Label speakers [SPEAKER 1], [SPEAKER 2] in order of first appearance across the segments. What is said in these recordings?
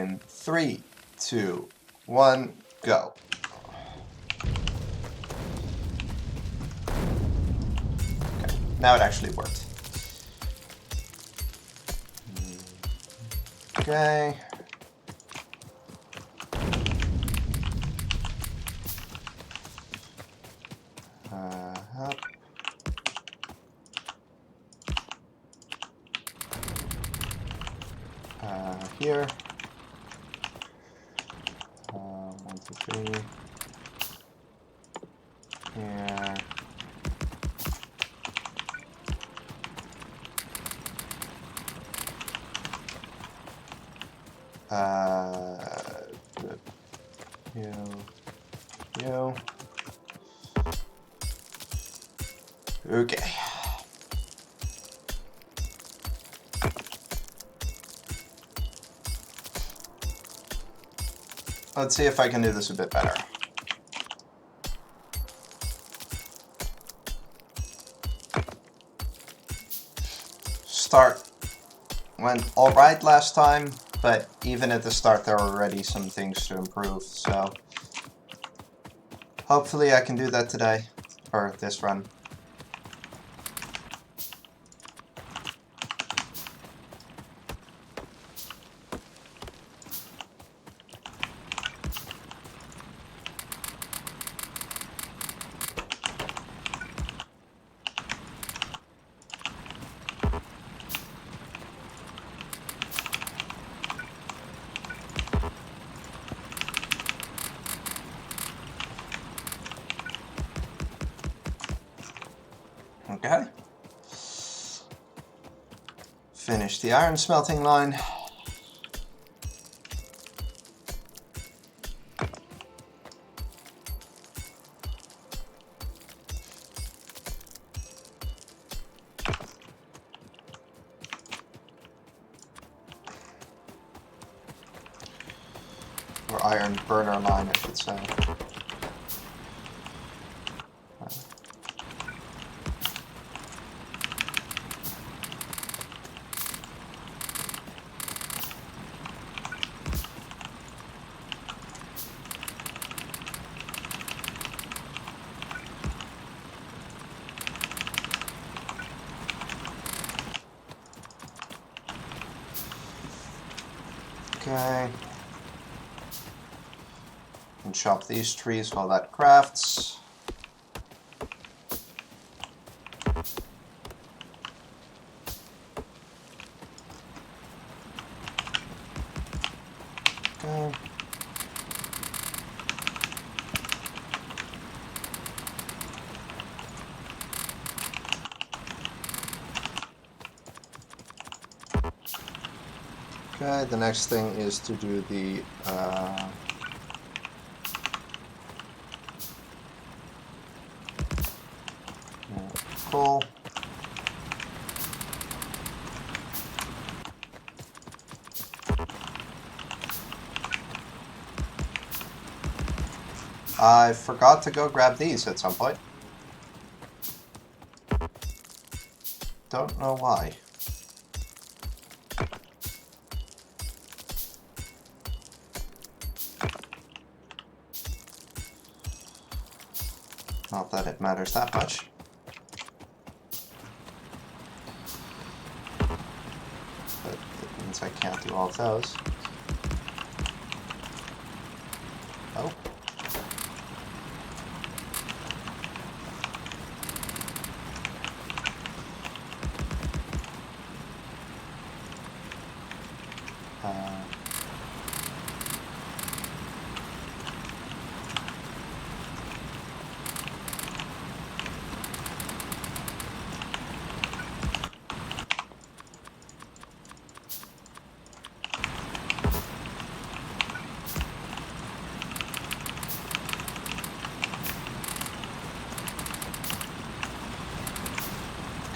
[SPEAKER 1] in 3, 2, 1, go. Okay, now it actually worked. Okay. Up. Here. 1, 2, 3. Here. You. Okay. Let's see if I can do this a bit better. Start went alright last time, but even at the start there were already some things to improve, so hopefully I can do that today, or this run. Okay. Finish the iron smelting line. Or iron burner line, I should say. Okay. And chop these trees while that crafts. Okay. Okay, the next thing is to do the coal. I forgot to go grab these at some point. Don't know why. Not that it matters that much. But it means I can't do all of those. Oh.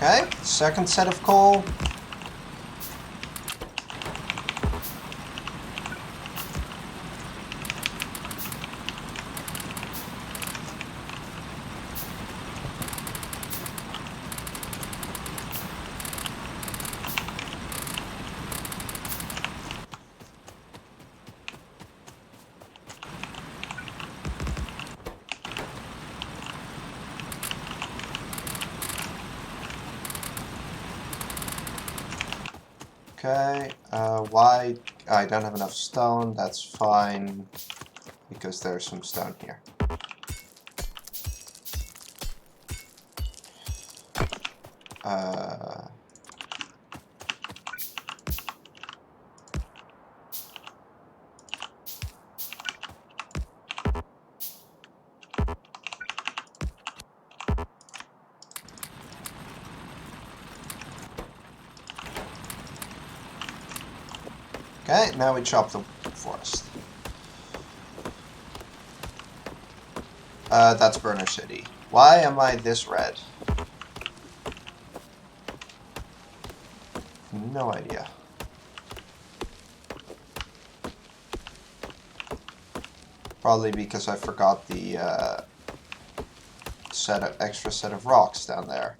[SPEAKER 1] Okay, second set of coal. Okay, why? I don't have enough stone, that's fine, because there's some stone here. Okay, now we chop the forest. That's Burner City. Why am I this red? No idea. Probably because I forgot the extra set of rocks down there.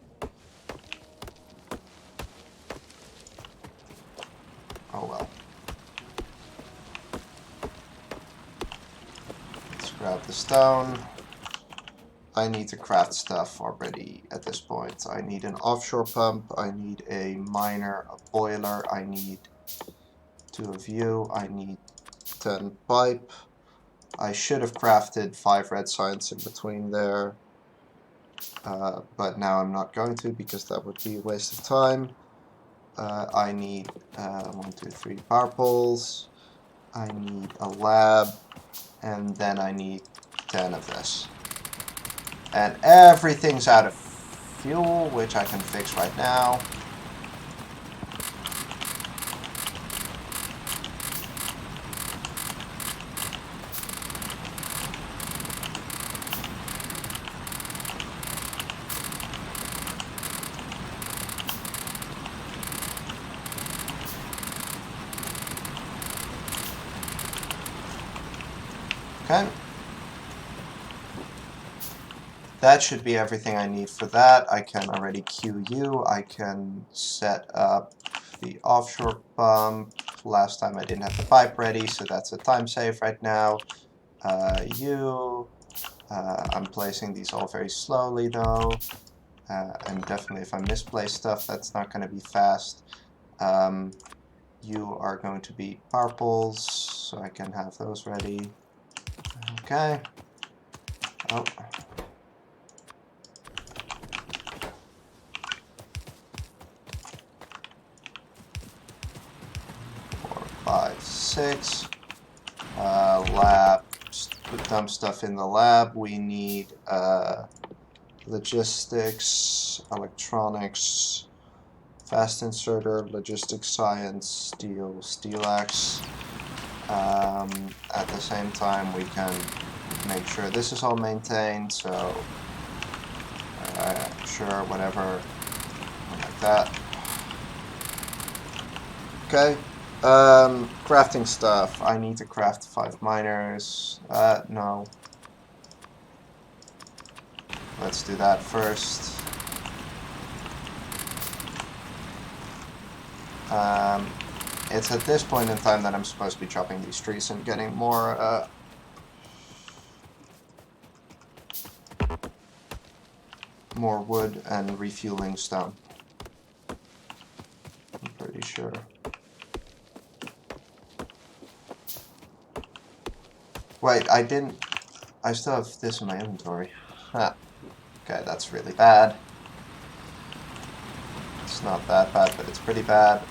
[SPEAKER 1] Oh well. Let's grab the stone. I need to craft stuff already at this point. I need an offshore pump, I need a miner, a boiler, I need 2 of you, I need 10 pipe. I should have crafted 5 red signs in between there, but now I'm not going to because that would be a waste of time. I need 1, 2, 3 power poles, I need a lab, and then I need 10 of this. And everything's out of fuel, which I can fix right now. Okay. That should be everything I need for that. I can already queue you. I can set up the offshore pump. Last time I didn't have the pipe ready, so that's a time save right now. I'm placing these all very slowly though. And definitely if I misplace stuff, that's not going to be fast. You are going to be power poles, so I can have those ready. Okay. Oh. 4, 5, 6. Lab. Put dump stuff in the lab. We need logistics, electronics, fast inserter, logistics science, steel axe. At the same time, we can make sure this is all maintained. So, sure, whatever, like that. Okay. Crafting stuff. I need to craft 5 miners. No. Let's do that first. It's at this point in time that I'm supposed to be chopping these trees and getting more, more wood and refueling stone. I'm pretty sure. Wait, I still have this in my inventory. Huh. Okay, that's really bad. It's not that bad, but it's pretty bad.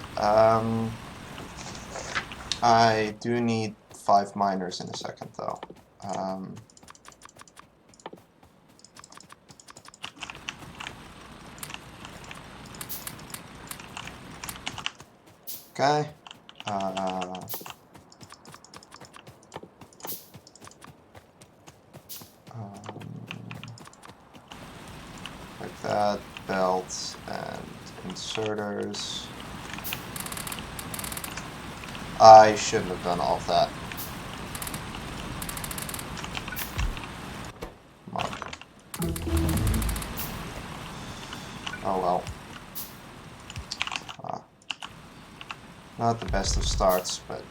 [SPEAKER 1] I do need 5 miners in a second, though. Okay. Like that, belts and inserters. I shouldn't have done all of that. Come on. Oh well. Not the best of starts, but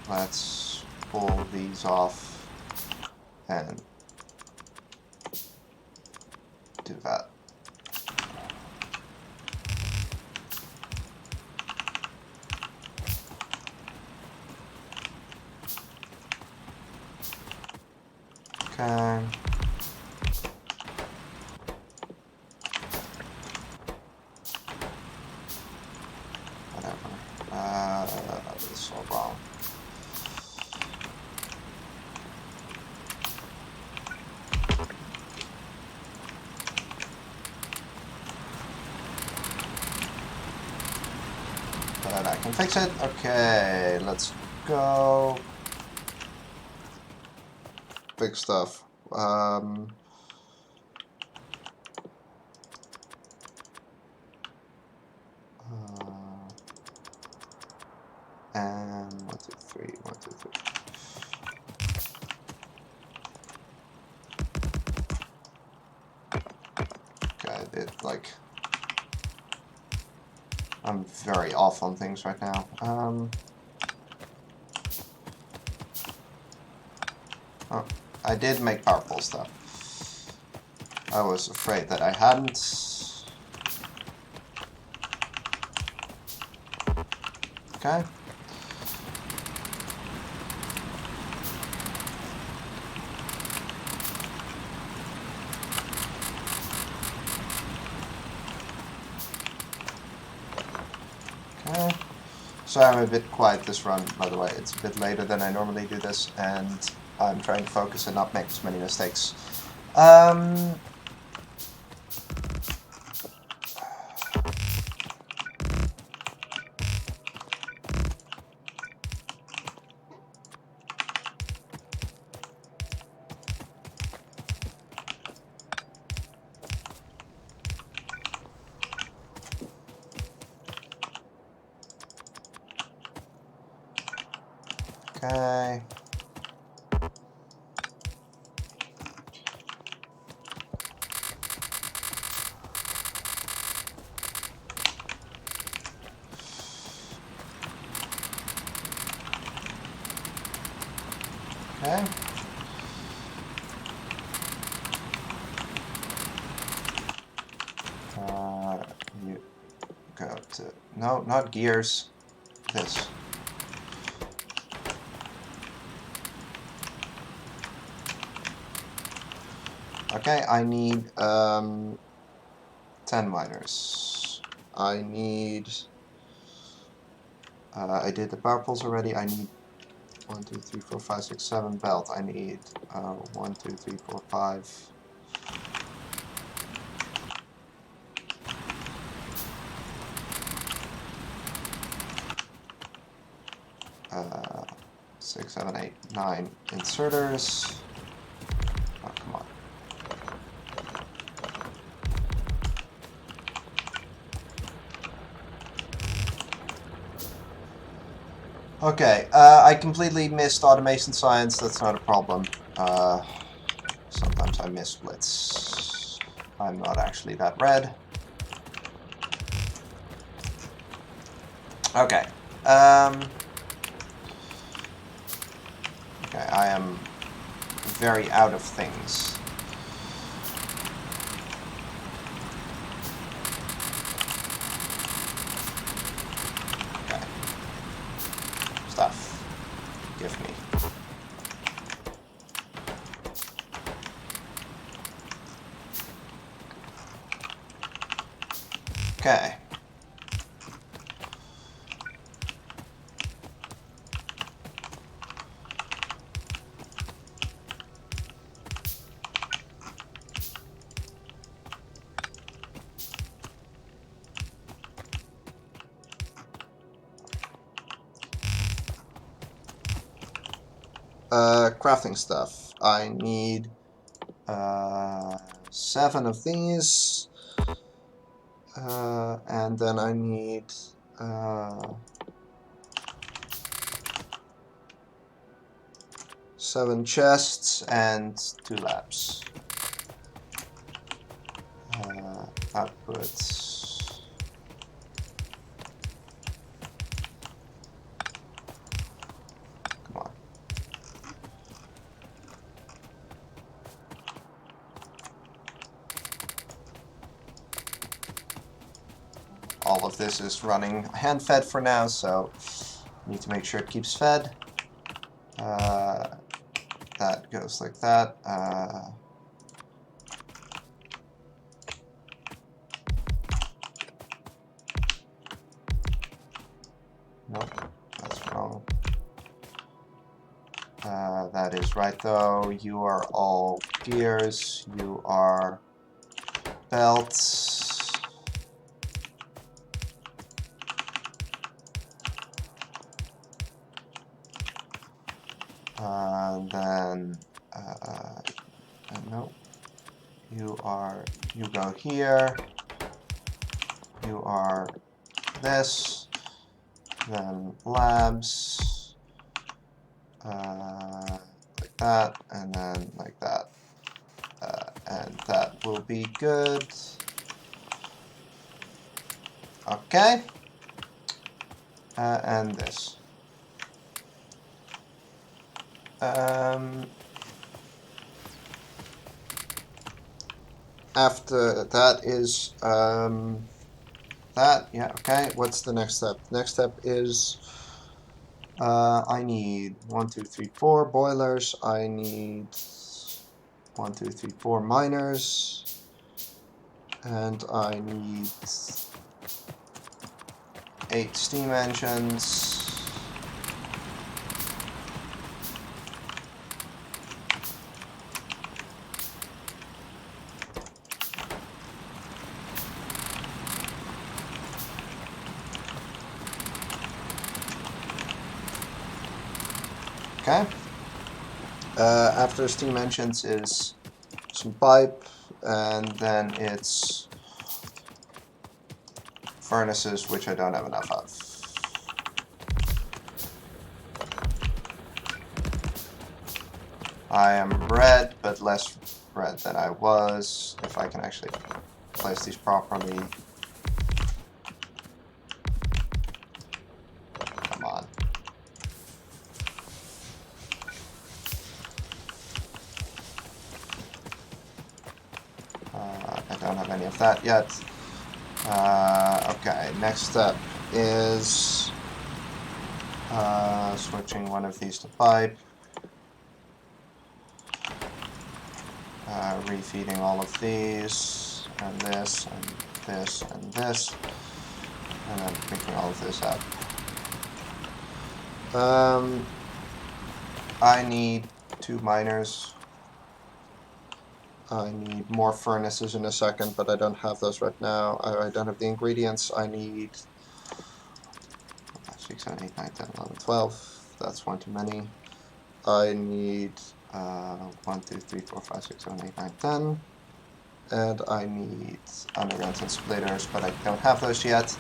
[SPEAKER 1] let's pull these off and do that. Okay. Whatever. This is all wrong. But I can fix it. Okay, let's go. Big stuff. And 1, 2, 3, 1, 2, 3. Okay, I'm very off on things right now. Oh, I did make powerful stuff. I was afraid that I hadn't. Okay. Okay. So I'm a bit quiet this run, by the way. It's a bit later than I normally do this, and I'm trying to focus and not make as many mistakes. Okay. Okay. You go to... No, not gears. This. Okay, I need 10 miners. I need... I did the purples already. I need 1, 2, 3, 4, 5, 6, 7 belt. I need 1, 2, 3, 4, 5. 6, 7, 8, 9 inserters. Oh, come on. Okay, I completely missed automation science. That's not a problem. Sometimes I miss splits. I'm not actually that red. Okay. Okay, I am very out of things. Okay. Stuff. Give me. Okay. Crafting stuff. I need 7 of these, and then I need 7 chests and 2 labs. Outputs. Come on. all of this is running hand-fed for now, so I need to make sure it keeps fed. That goes like that. Nope, that's wrong. That is right though. You are all gears. You are belts. Then no. You go here. You are this. Then labs. Like that, and then like that. And that will be good. Okay. And this. After that is that, yeah, okay. What's the next step? Next step is I need 1, 2, 3, 4 boilers. I need 1, 2, 3, 4 miners, and I need 8 steam engines. Okay. After steam engines is some pipe, and then it's furnaces, which I don't have enough of. I am red, but less red than I was. If I can actually place these properly. Come on. I don't have any of that yet. Okay, next step is switching one of these to pipe. Refeeding all of these, and this, and this, and this, and then picking all of this up. I need 2 miners. I need more furnaces in a second, but I don't have those right now. I don't have the ingredients. I need 5, 6, 7, 8, 9, 10, 11, 12. That's one too many. I need 1, 2, 3, 4, 5, 6, 7, 8, 9, 10. And I need undergrounds and splitters, but I don't have those yet.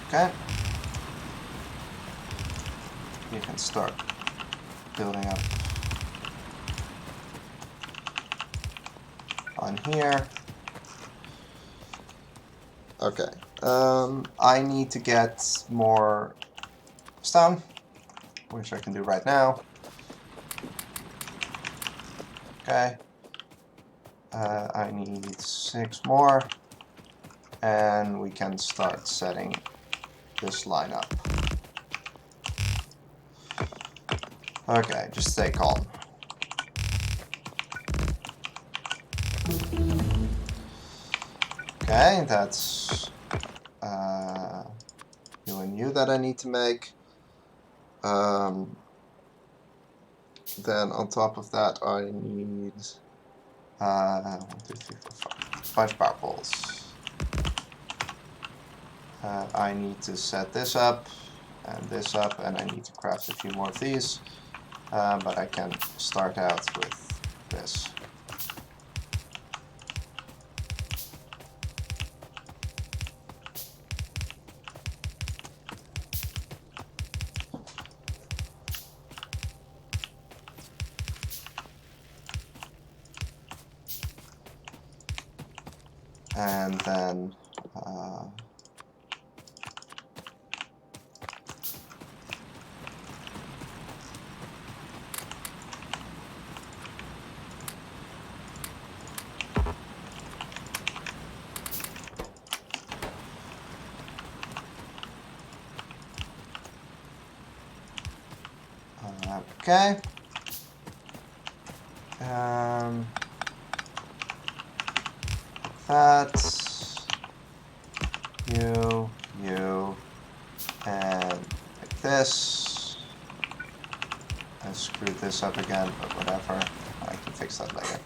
[SPEAKER 1] Okay. You can start building up on here. Okay. I need to get more stone, which I can do right now. Okay. I need 6 more, and we can start setting this line up. Okay, just stay calm. Okay, that's you and you that I need to make. Then on top of that, I need 1, 2, 3, 4, 5 power poles. I need to set this up, and I need to craft a few more of these. But I can start out with this. And then Okay. That. You, and like this. I screwed this up again, but whatever. I can fix that later.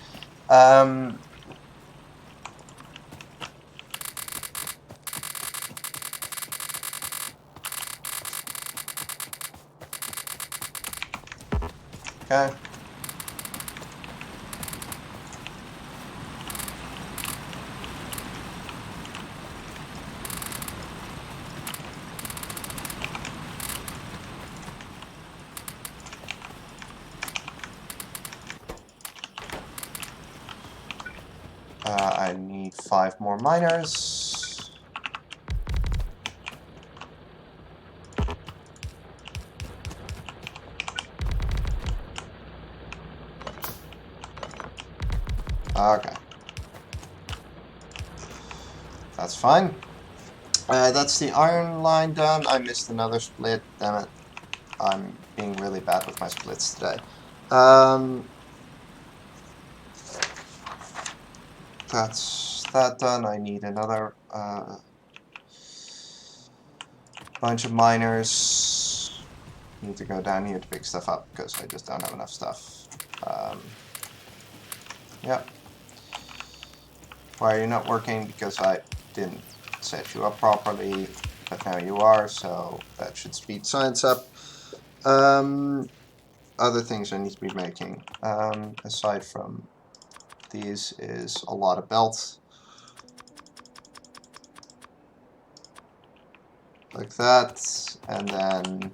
[SPEAKER 1] Okay. I need 5 more miners. Okay. That's fine. That's the iron line done. I missed another split. Damn it. I'm being really bad with my splits today. That's that done. I need another bunch of miners. Need to go down here to pick stuff up because I just don't have enough stuff. Yep. Why are you not working? Because I didn't set you up properly, but now you are, so that should speed science up. Other things I need to be making, aside from these, is a lot of belts. Like that, and then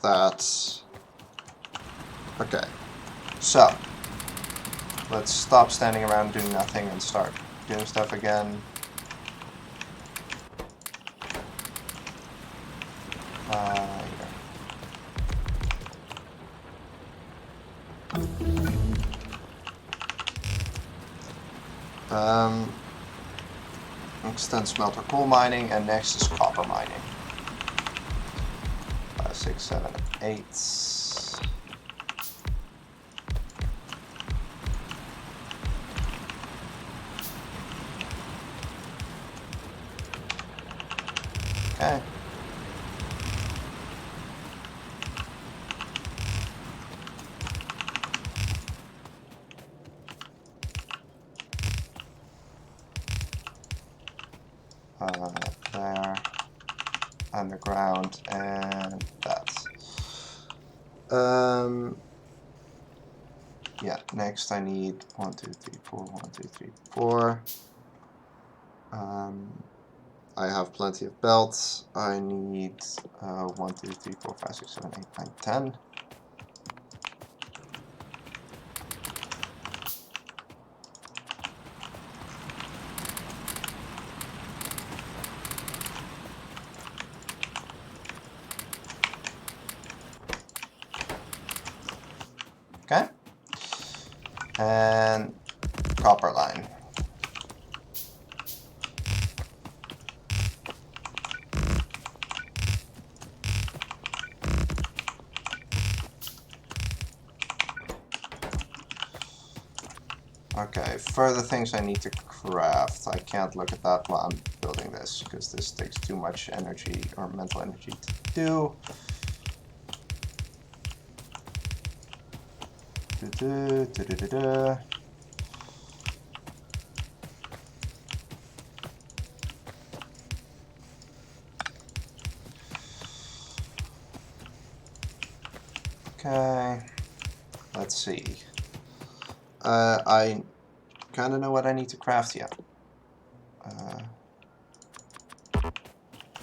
[SPEAKER 1] that. Okay, so let's stop standing around doing nothing and start doing stuff again. Next then smelter coal mining, and next is copper mining. 5, 6, 7, 8. Okay. There, underground, and that. Yeah, next I need 1, 2, 3, 4, 1, 2, 3, 4. I have plenty of belts. I need 1, 2, 3, 4, 5, 6, 7, 8, 9, 10. Okay. And copper line. Okay, further things I need to craft. I can't look at that while I'm building this, because this takes too much energy, or mental energy, to do. Okay, let's see. I kind of know what I need to craft here.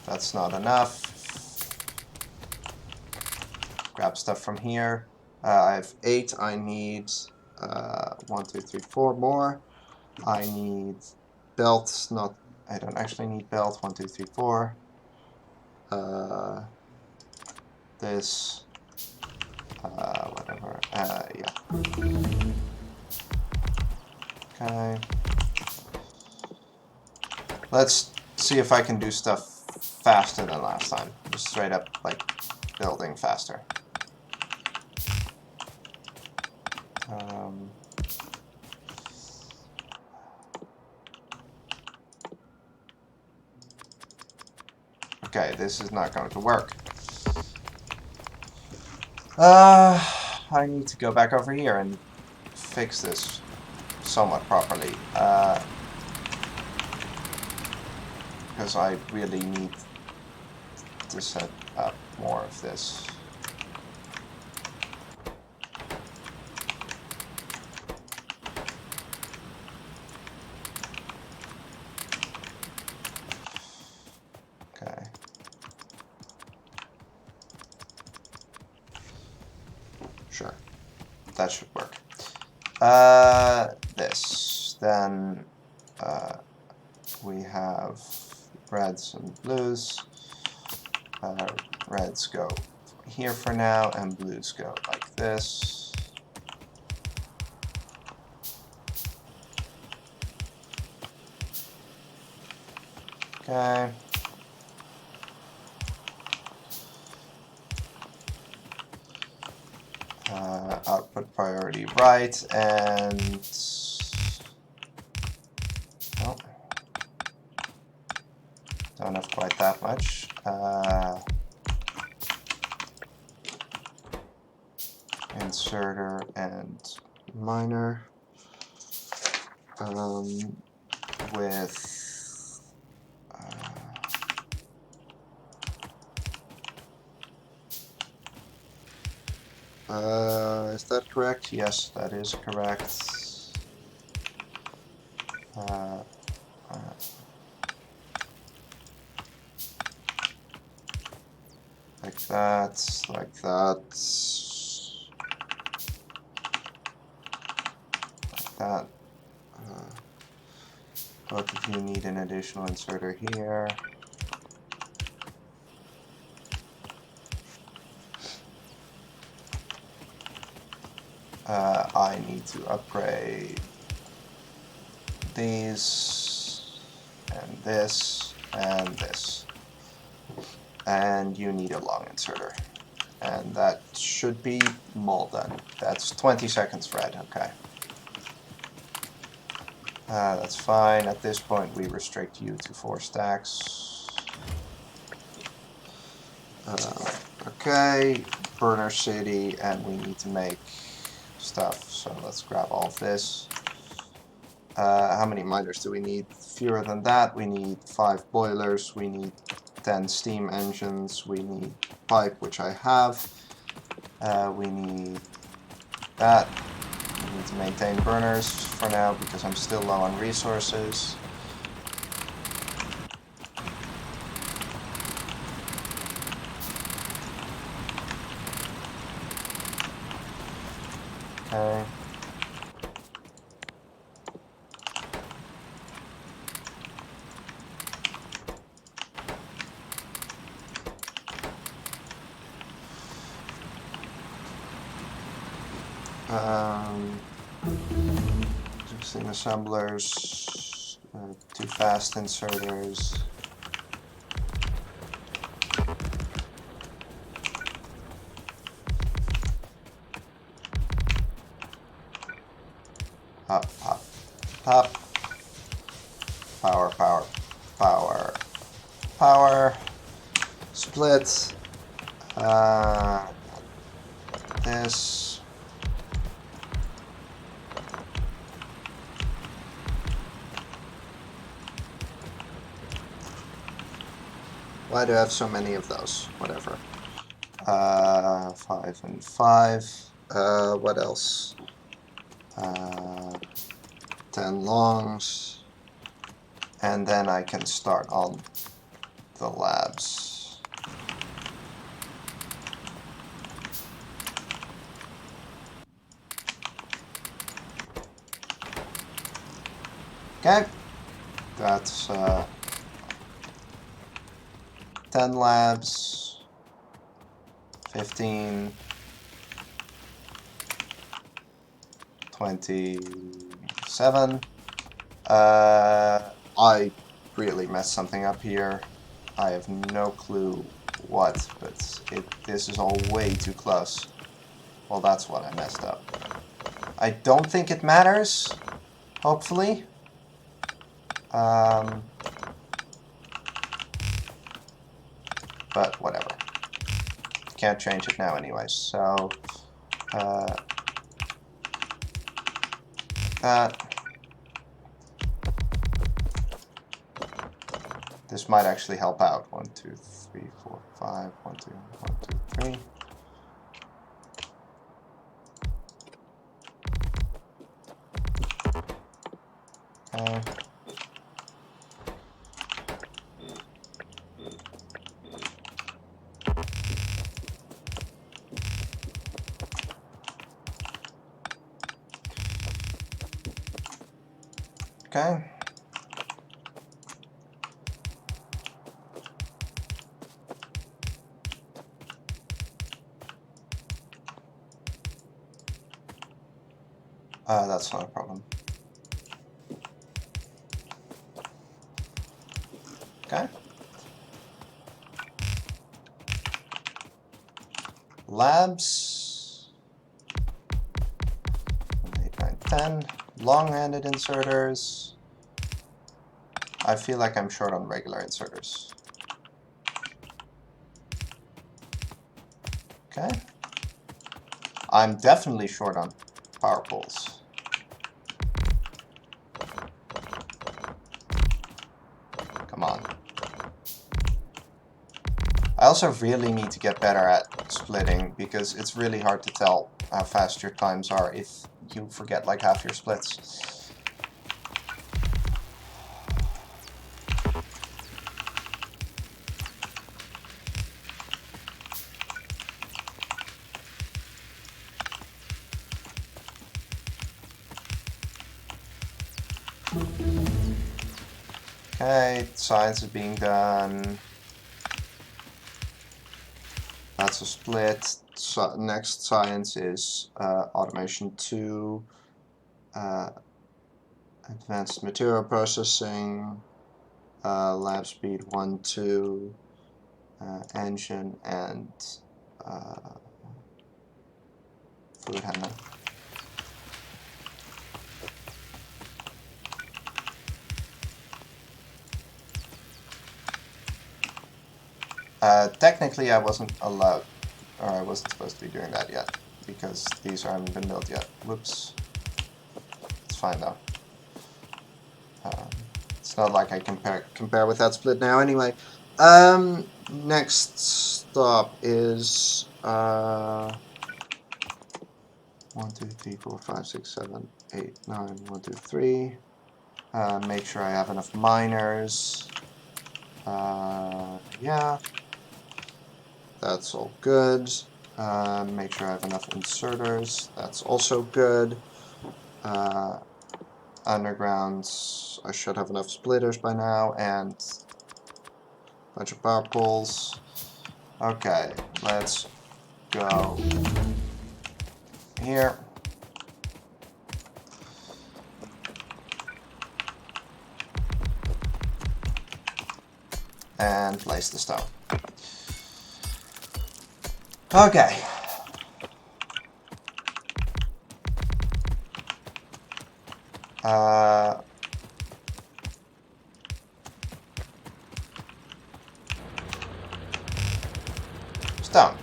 [SPEAKER 1] That's not enough. Grab stuff from here. I have 8. I need 1, 2, 3, 4 more. I need belts. Not. I don't actually need belts. 1, 2, 3, 4. This. Whatever. Yeah. Okay. Let's see if I can do stuff faster than last time. Just straight up, like, building faster. Okay, this is not going to work. I need to go back over here and fix this somewhat properly. Because I really need to set up more of this. Okay. Sure. That should work. This. Then we have reds and blues. Reds go here for now, and blues go like this. Okay. Output priority right, and oh, don't have quite that much. Inserter and miner with is that correct? Yes, that is correct. Like that, like that, like that. Both of you need an additional inserter here. I need to upgrade these, and this, and this. And you need a long inserter. And that should be all done. That's 20 seconds red, okay. That's fine. At this point, we restrict you to 4 stacks. Okay, burner city, and we need to make stuff. So let's grab all of this. How many miners do we need? Fewer than that. We need 5 boilers. We need 10 steam engines. We need pipe, which I have. We need that. We need to maintain burners for now because I'm still low on resources. Okay. Using assemblers, 2 fast inserters. Hop, hop, hop. Power, power, power, power. Split. This. Why do I have so many of those? Whatever. 5 and 5. What else? 10 longs. And then I can start on the labs. Okay. That's 10 labs, 15, 27. I really messed something up here. I have no clue what, but this is all way too close. Well, that's what I messed up. I don't think it matters, hopefully. But whatever. Can't change it now anyway, so that. This might actually help out. 1, 2, 3, 4, 5. 1, 2, 1, 2, 3. Okay. Okay. That's not a problem. Okay. Labs. 8, 9, 10. Long-handed inserters. I feel like I'm short on regular inserters. Okay. I'm definitely short on power poles. Come on. I also really need to get better at splitting, because it's really hard to tell how fast your times are if you forget like half your splits. Okay, science is being done. That's a split. So next science is automation 2, advanced material processing, lab speed 1, 2, engine, and fluid handling. Technically, I wasn't allowed, or I wasn't supposed to be doing that yet, because these haven't been built yet. Whoops. It's fine though. It's not like I compare with that split now anyway. Next stop is 1, 2, 3, 4, 5, 6, 7, 8, 9, 1, 2, 3. Make sure I have enough miners. Yeah. That's all good. Make sure I have enough inserters. That's also good. Undergrounds, I should have enough splitters by now, and a bunch of power poles. Okay, let's go here. And place the stone. Okay. Stone.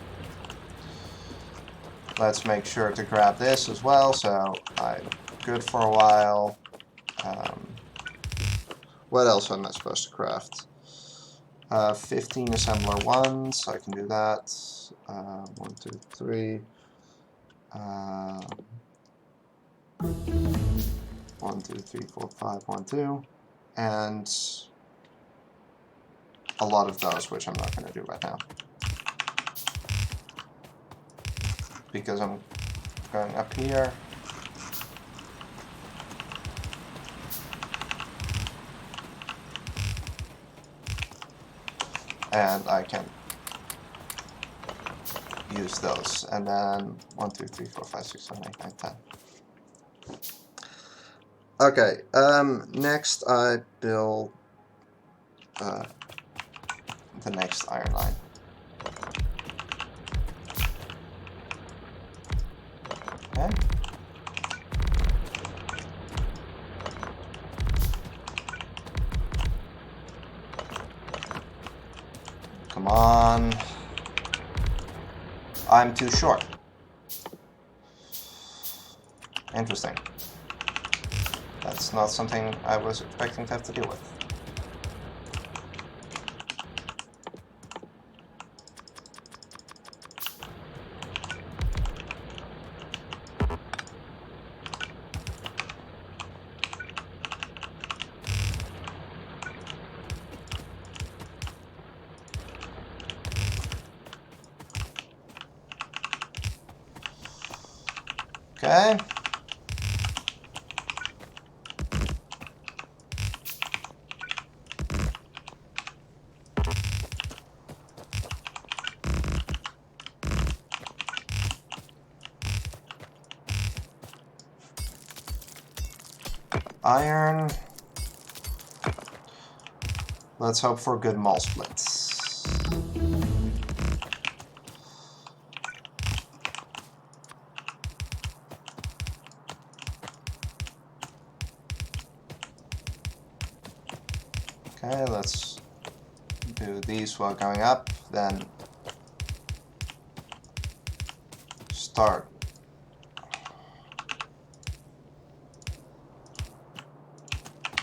[SPEAKER 1] Let's make sure to grab this as well, so I'm good for a while. What else am I supposed to craft? 15 assembler 1, so I can do that. 1, 2, 3. 1, 2, 3, 4, 5, 1, 2. And a lot of those, which I'm not going to do right now, because I'm going up here. And I can use those. And then 1, 2, 3, 4, 5, 6, 7, 8, 9, 10. Okay, next I build the next iron line. Okay. Come on. I'm too short. Interesting. That's not something I was expecting to have to deal with. Okay. Iron. Let's hope for good mall splits. Okay, let's do these while going up, then start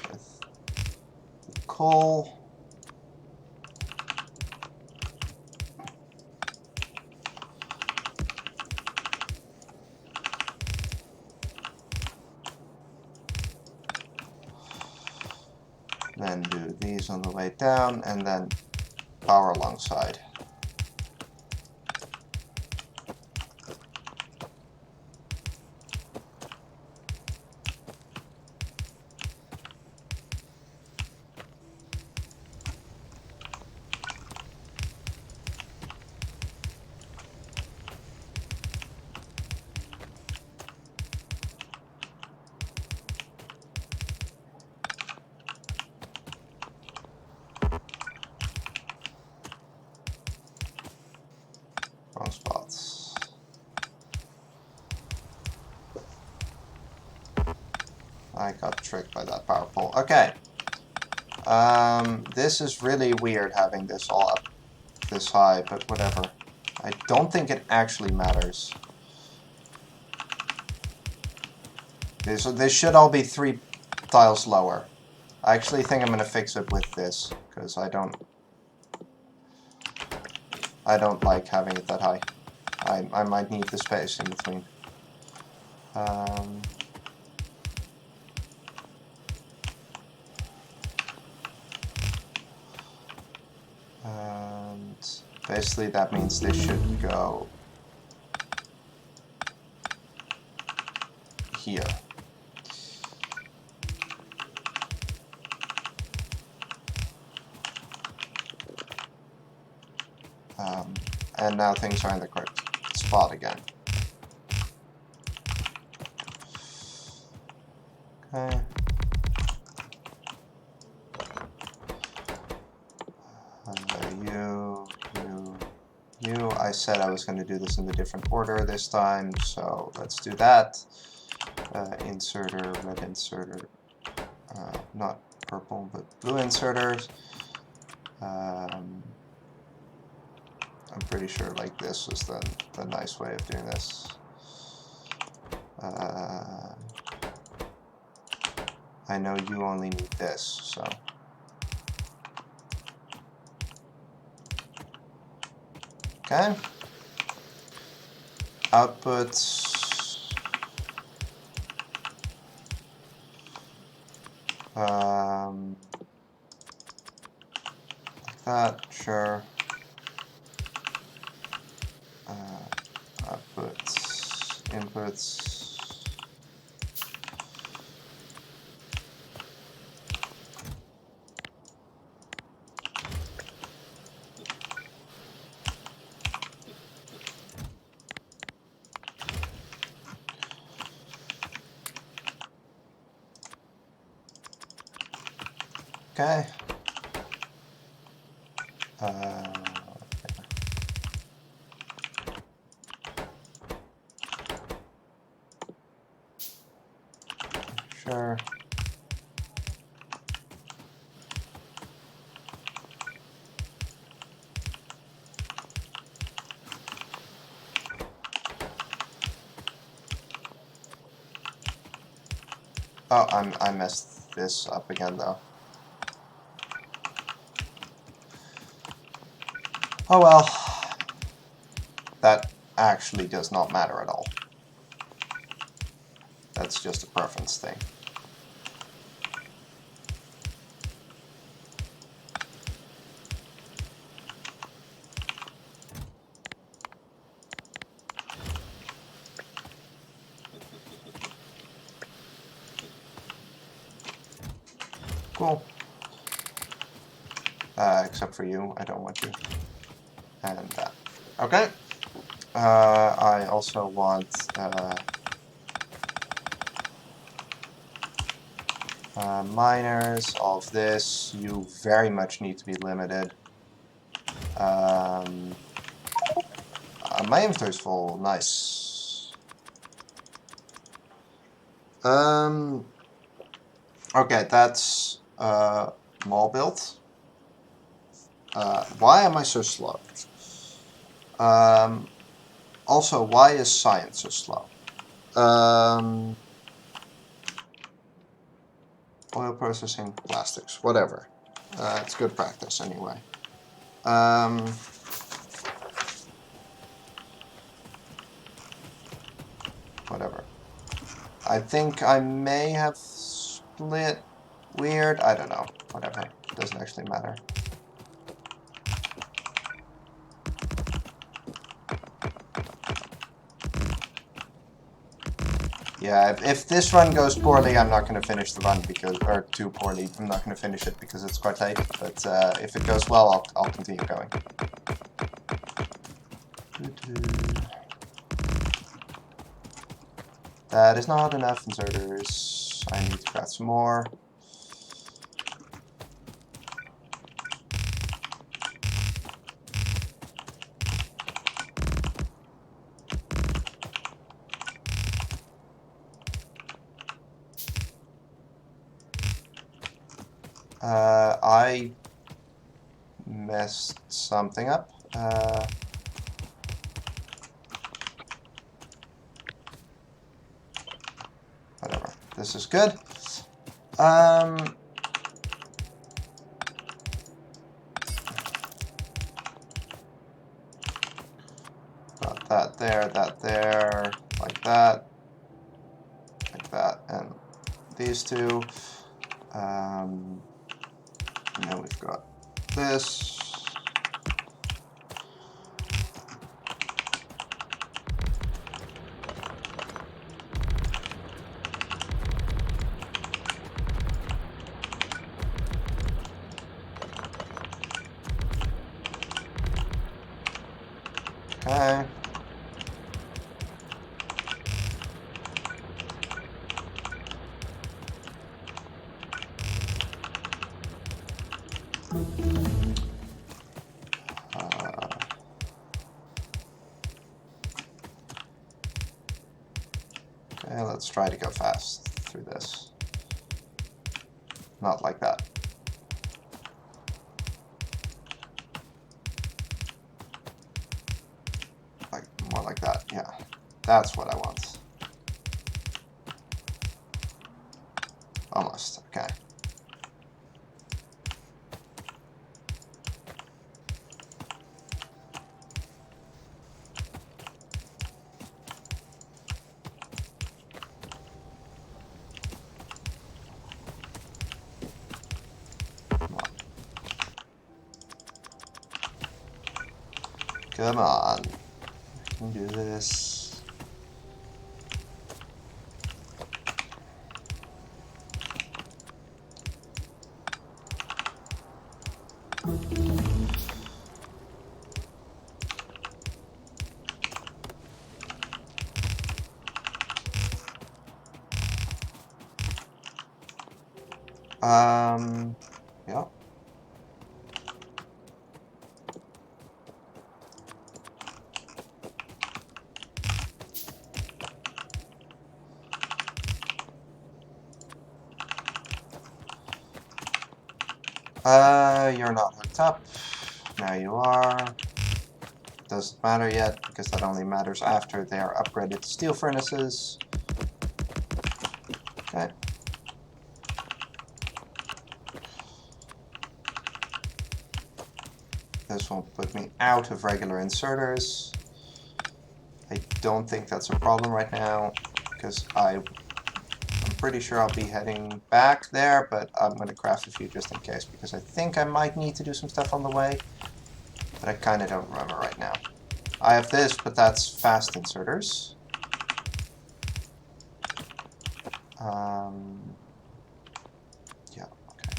[SPEAKER 1] with coal. Then do these on the way down, and then power alongside. Wrong spots. I got tricked by that power pole. Okay. This is really weird having this all up this high, but whatever. I don't think it actually matters. This should all be 3 tiles lower. I actually think I'm gonna fix it with this, because I don't like having it that high. I might need the space in between. And basically that means they should go here. And now things are in the correct spot again. Okay. You. I said I was going to do this in a different order this time, so let's do that. Inserter, red inserter, not purple, but blue inserters. I'm pretty sure like this is the nice way of doing this. I know you only need this, so. Okay. Outputs. Like that, sure. Outputs, inputs. Okay. Sure. Oh, I messed this up again though. Oh well. That actually does not matter at all. That's just a preference thing. Cool. Except for you, I don't want you. And that. Okay. I also want miners of this. You very much need to be limited. My inventory's full. Nice. Okay, that's mall built. Why am I so slow? Also, why is science so slow? Oil processing, plastics, whatever. It's good practice anyway. Whatever. I think I may have split weird. I don't know. Whatever. Doesn't actually matter. Yeah, if this run goes poorly, I'm not going to finish the run because, or too poorly, I'm not going to finish it because it's quite late. But if it goes well, I'll continue going. That is not enough inserters. I need to craft some more. I messed something up. Whatever. This is good. Got that there, like that, and these two. Now we've got this. Okay. Okay, let's try to go fast through this. Not like that. Like, more like that, yeah. That's what I want. Almost, okay. Come on. I can do this. Yeah. You're not hooked up. Now you are. Doesn't matter yet, because that only matters after they are upgraded to steel furnaces. Okay. This will put me out of regular inserters. I don't think that's a problem right now, because I'm pretty sure I'll be heading back there, but I'm going to craft a few just in case, because I think I might need to do some stuff on the way, but I kind of don't remember right now. I have this, but that's fast inserters. Yeah, okay.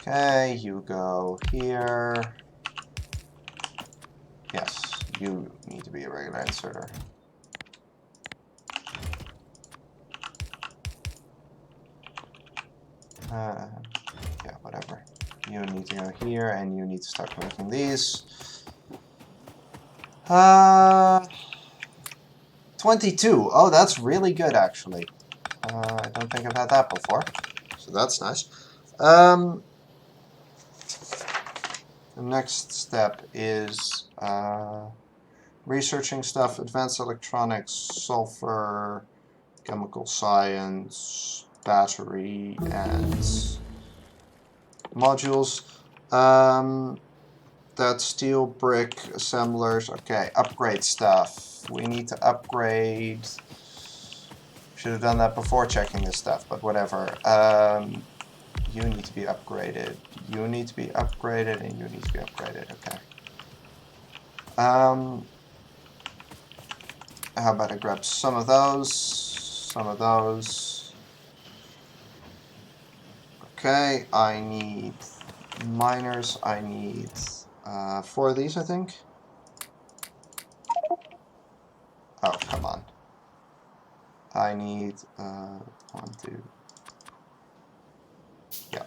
[SPEAKER 1] Okay, you go here. Yes, you need to be a regular inserter. Yeah, whatever. You need to go here, and you need to start making these. 22. Oh, that's really good, actually. I don't think I've had that before, so that's nice. The next step is researching stuff, advanced electronics, sulfur, chemical science, battery, and modules. That's steel, brick, assemblers. Okay, upgrade stuff. We need to upgrade. Should have done that before checking this stuff, but whatever. You need to be upgraded. You need to be upgraded, and you need to be upgraded. Okay. How about I grab some of those? Some of those. Okay, I need miners. I need 4 of these, I think. Oh, come on. I need 1, 2. Yeah.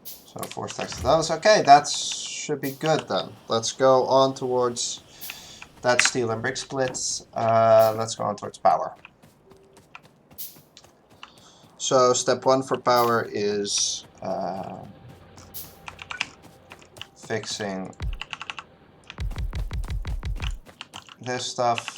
[SPEAKER 1] So 4 stacks of those. Okay, that should be good then. Let's go on towards that steel and brick splits. Let's go on towards power. So step 1 for power is fixing this stuff.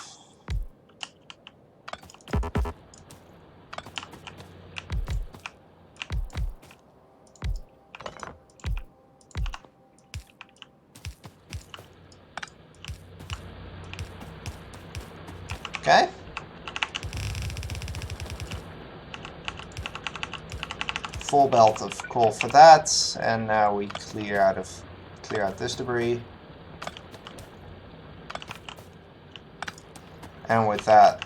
[SPEAKER 1] Okay. Full belt of coal for that, and now we clear out this debris. And with that,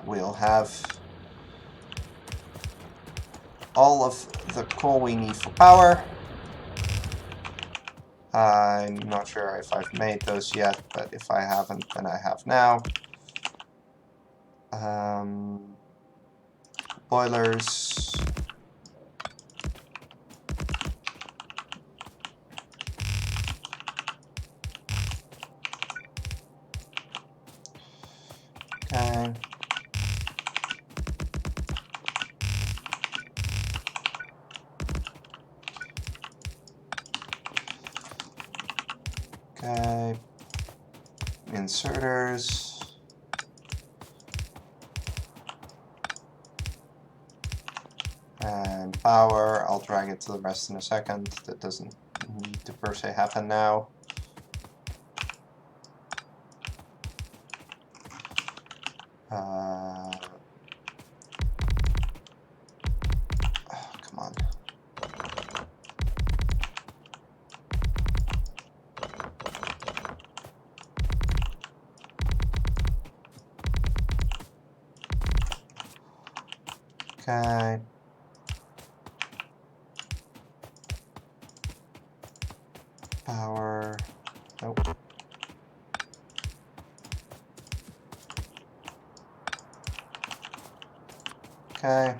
[SPEAKER 1] we'll have all of the coal we need for power. I'm not sure if I've made those yet, but if I haven't, then I have now. Boilers. Okay. Okay. Inserters. And power, I'll drag it to the rest in a second. That doesn't need to per se happen now. Oh, come on. Okay. Power. Nope. Okay.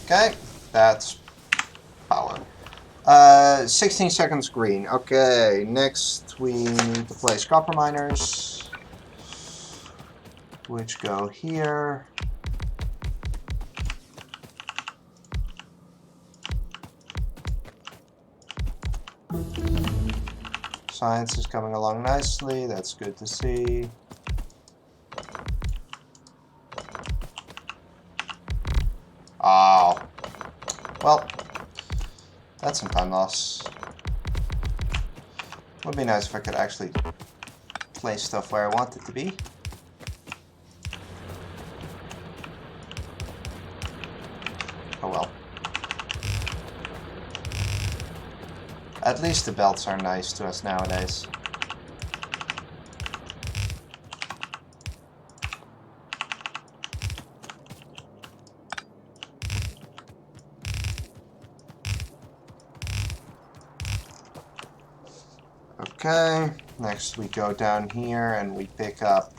[SPEAKER 1] Okay, that's power. 16 seconds green. Okay, next we need to place copper miners, which go here. Science is coming along nicely. That's good to see. Oh. Well, that's some time loss. Would be nice if I could actually place stuff where I want it to be. Oh well. At least the belts are nice to us nowadays. Okay, next we go down here and we pick up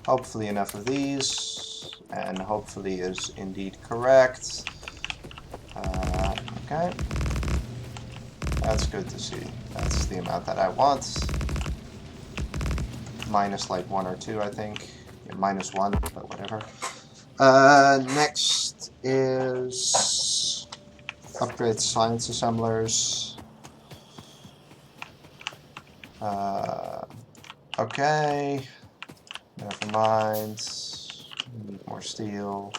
[SPEAKER 1] hopefully enough of these, and hopefully is indeed correct. Okay, that's good to see. That's the amount that I want. Minus like 1 or 2, I think. Yeah, minus 1, but whatever. Next is upgrade science assemblers. Okay, never mind. Need more steel.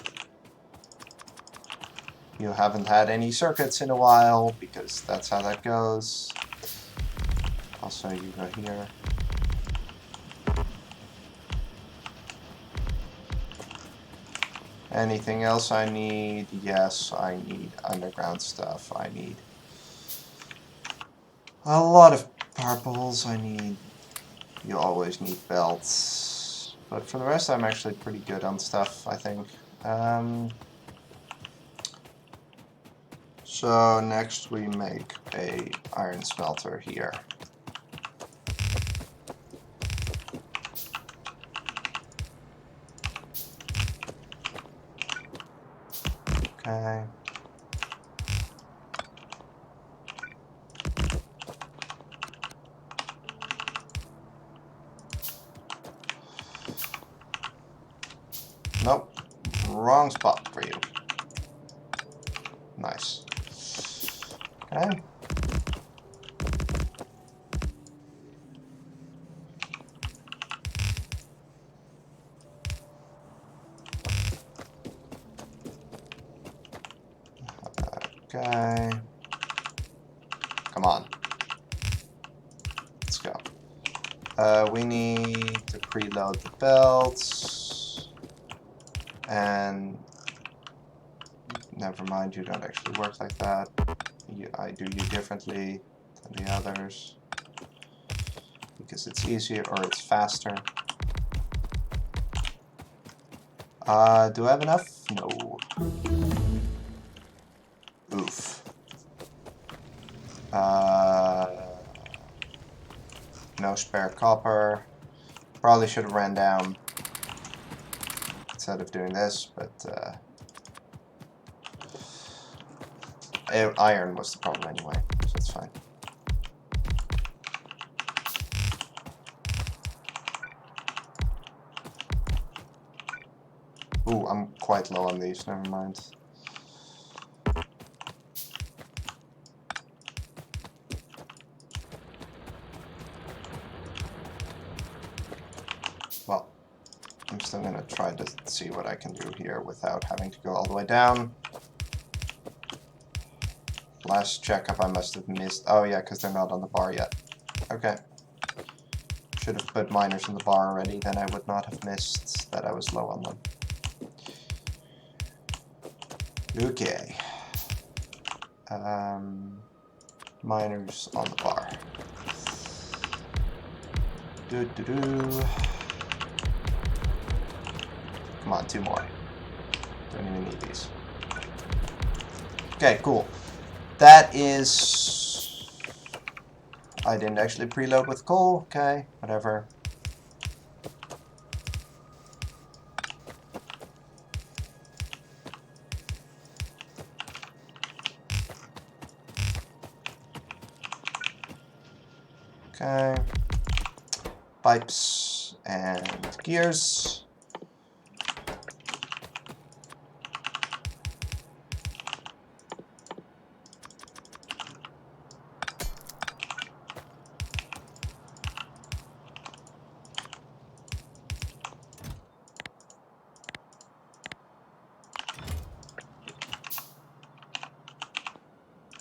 [SPEAKER 1] You haven't had any circuits in a while, because that's how that goes. Also, you go here. Anything else I need? Yes, I need underground stuff. I need a lot of purples. I need... You always need belts. But for the rest, I'm actually pretty good on stuff, I think. So next we make a iron smelter here. Okay. Nope. Wrong spot for you. Nice. Okay. Okay. Come on. Let's go. We need to preload the belts. And never mind, you don't actually work like that. I do you differently than the others. Because it's easier or it's faster. Do I have enough? No. Oof. No spare copper. Probably should have ran down instead of doing this, but iron was the problem anyway, so it's fine. Ooh, I'm quite low on these, never mind. Well, I'm still gonna try to see what I can do here without having to go all the way down. Last checkup I must have missed. Oh yeah, because they're not on the bar yet. Okay. Should have put miners in the bar already, then I would not have missed that I was low on them. Okay. Miners on the bar. Come on, 2 more. Don't even need these. Okay, cool. That is... I didn't actually preload with coal. Okay, whatever. Okay. Pipes and gears.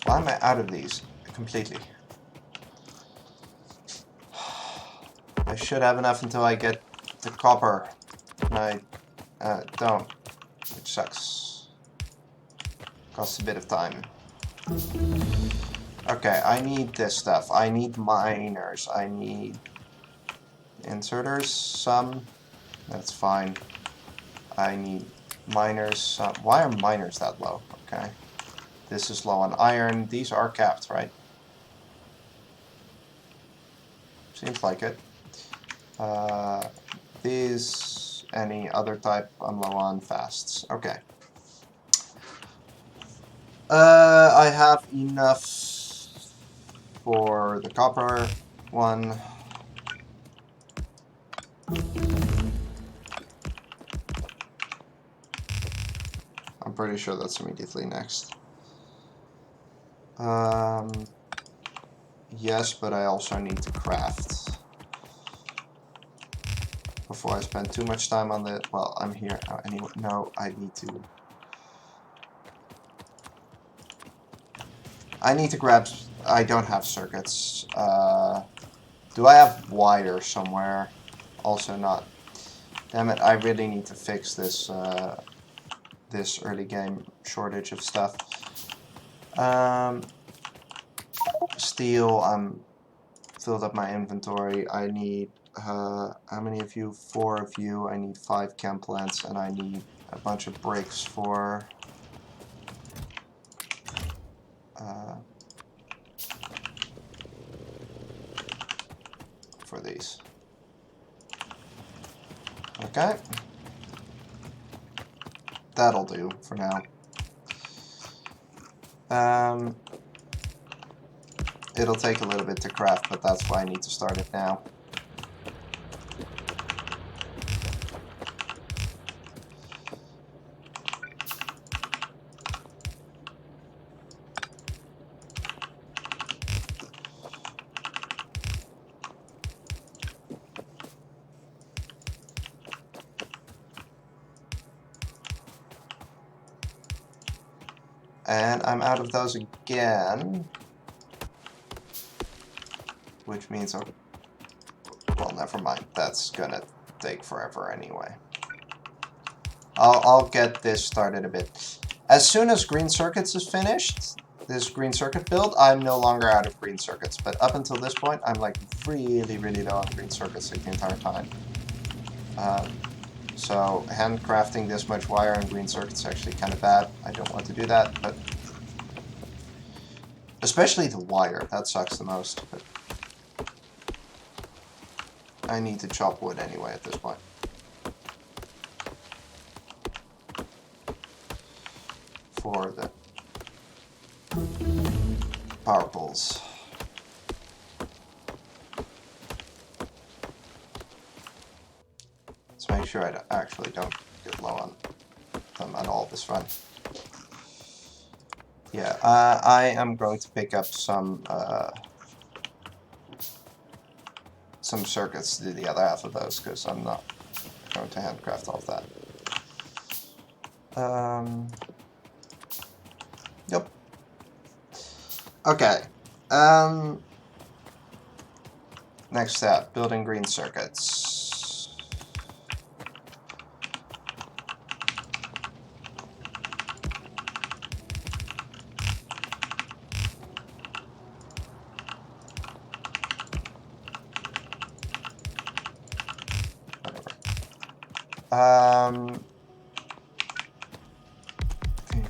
[SPEAKER 1] Why am I out of these completely? I should have enough until I get the copper. And I don't, which sucks. Costs a bit of time. Okay, I need this stuff. I need miners. I need inserters, some. That's fine. I need miners, some. Why are miners that low? Okay. This is low on iron. These are capped, right? Seems like it. These, any other type, I'm low on fasts. Okay. I have enough for the copper one. I'm pretty sure that's immediately next. Yes, but I also need to craft before I spend too much time on it. Well, I'm here anyway. No, I need to grab. I don't have circuits. Do I have wire somewhere? Also not. Damn it! I really need to fix this. This early game shortage of stuff. Steel. I'm filled up my inventory. I need. How many of you? 4 of you. I need 5 chem plants, and I need a bunch of bricks for. For these. Okay. That'll do for now. It'll take a little bit to craft, but that's why I need to start it now. And I'm out of those again. Which means, well, never mind. That's gonna take forever anyway. I'll get this started a bit. As soon as green circuits is finished, this green circuit build, I'm no longer out of green circuits. But up until this point, I'm like really, really low on green circuits the entire time. So handcrafting this much wire and green circuits is actually kind of bad. I don't want to do that, but especially the wire, that sucks the most. But I need to chop wood anyway at this point. For the power poles. Let's make sure I actually don't get low on them at all this run. Yeah, I am going to pick up some circuits to do the other half of those, because I'm not going to handcraft all of that. Yep. Okay. Next step, building green circuits. 3,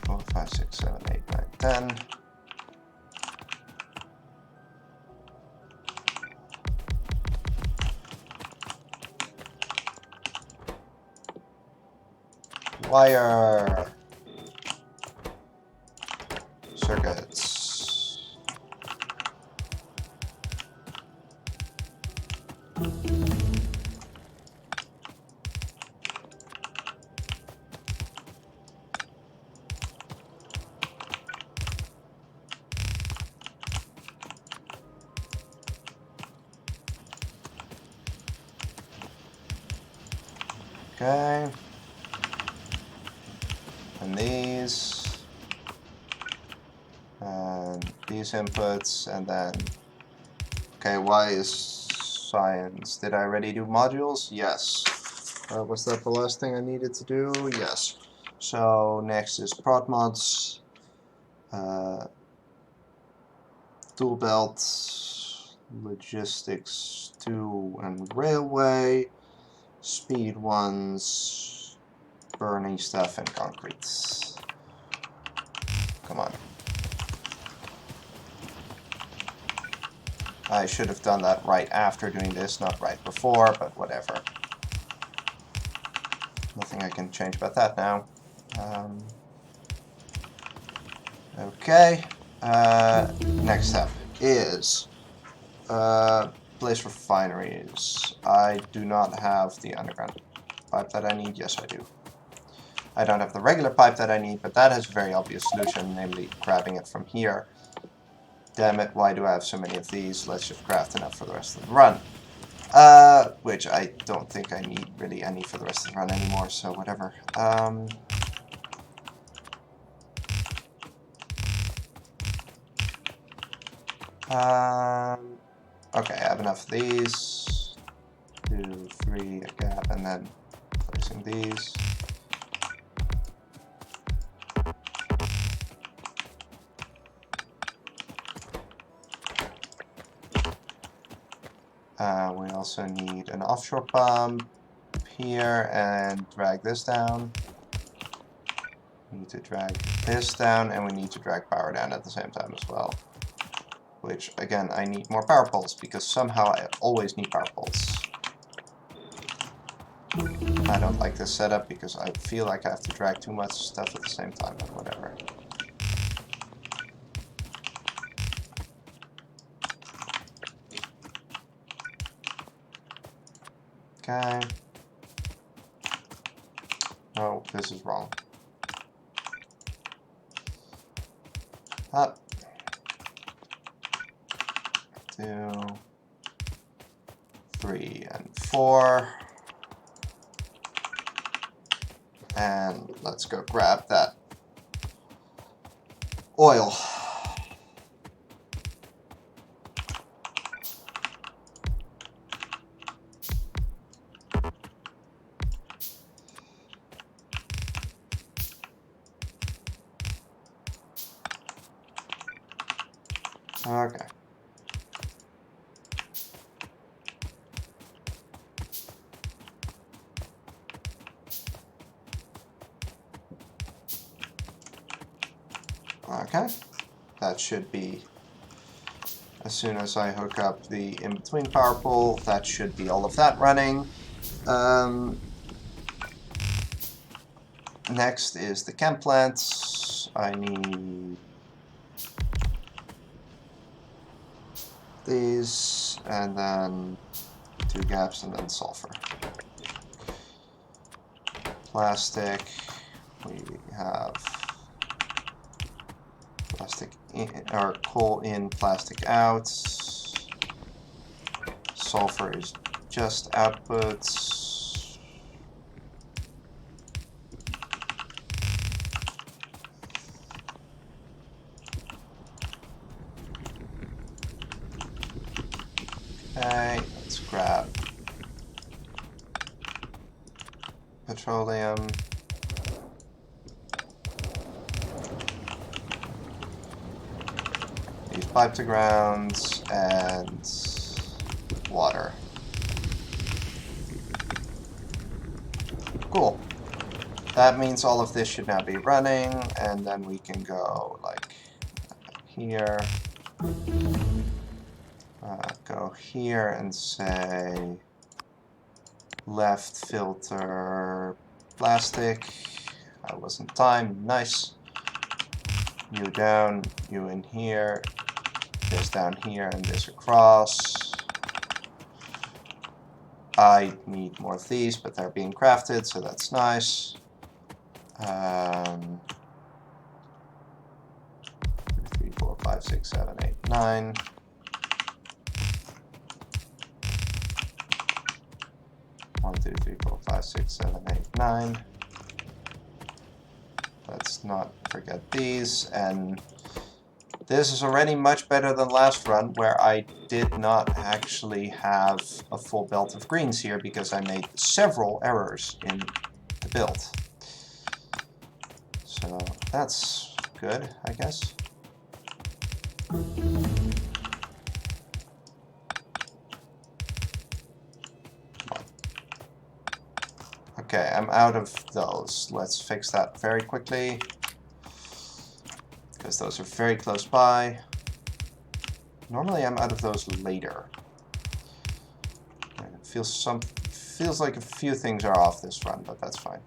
[SPEAKER 1] 4, 5, 6, 7, 8, 9, 10. Wire. Circuits. Okay. And these. And these inputs, and then, okay, Y is science. Did I already do modules? Yes. Was that the last thing I needed to do? Yes. So next is prod mods, tool belt, logistics 2 and railway, speed 1s, burning stuff, and concrete. Come on. I should have done that right after doing this, not right before, but whatever. Nothing I can change about that now. Okay. Next step is place refineries. I do not have the underground pipe that I need. Yes, I do. I don't have the regular pipe that I need, but that has a very obvious solution, namely grabbing it from here. Damn it, why do I have so many of these? Let's just craft enough for the rest of the run. Which I don't think I need really any for the rest of the run anymore, so whatever. Okay, I have enough of these. 2, 3, a gap, and then placing these. We also need an offshore pump here and drag this down. We need to drag this down, and we need to drag power down at the same time as well. Which, again, I need more power poles, because somehow I always need power poles. I don't like this setup, because I feel like I have to drag too much stuff at the same time, but whatever. Okay. Oh, this is wrong. Up. 2, 3, and 4. And let's go grab that oil. Okay. Okay. That should be, as soon as I hook up the in-between power pole, that should be all of that running. Next is the chem plants. I need these, and then 2 gaps, and then sulfur. Plastic, we have plastic in, or coal in, plastic out. Sulfur is just outputs. Okay, let's grab petroleum. These pipe to grounds and water. Cool. That means all of this should now be running, and then we can go like here, go here and say left filter plastic. I wasn't timed. Nice. You down, you in here, this down here, and this across. I need more of these, but they're being crafted, so that's nice. 2, 3, 4, 5, 6, 7, 8, 9. One, 2, 3, 4, 5, 6, 7, 8, 9. Let's not forget these, and this is already much better than last run, where I did not actually have a full belt of greens here because I made several errors in the build. So that's good, I guess. Okay, I'm out of those. Let's fix that very quickly, because those are very close by. Normally I'm out of those later. It feels like a few things are off this run, but that's fine.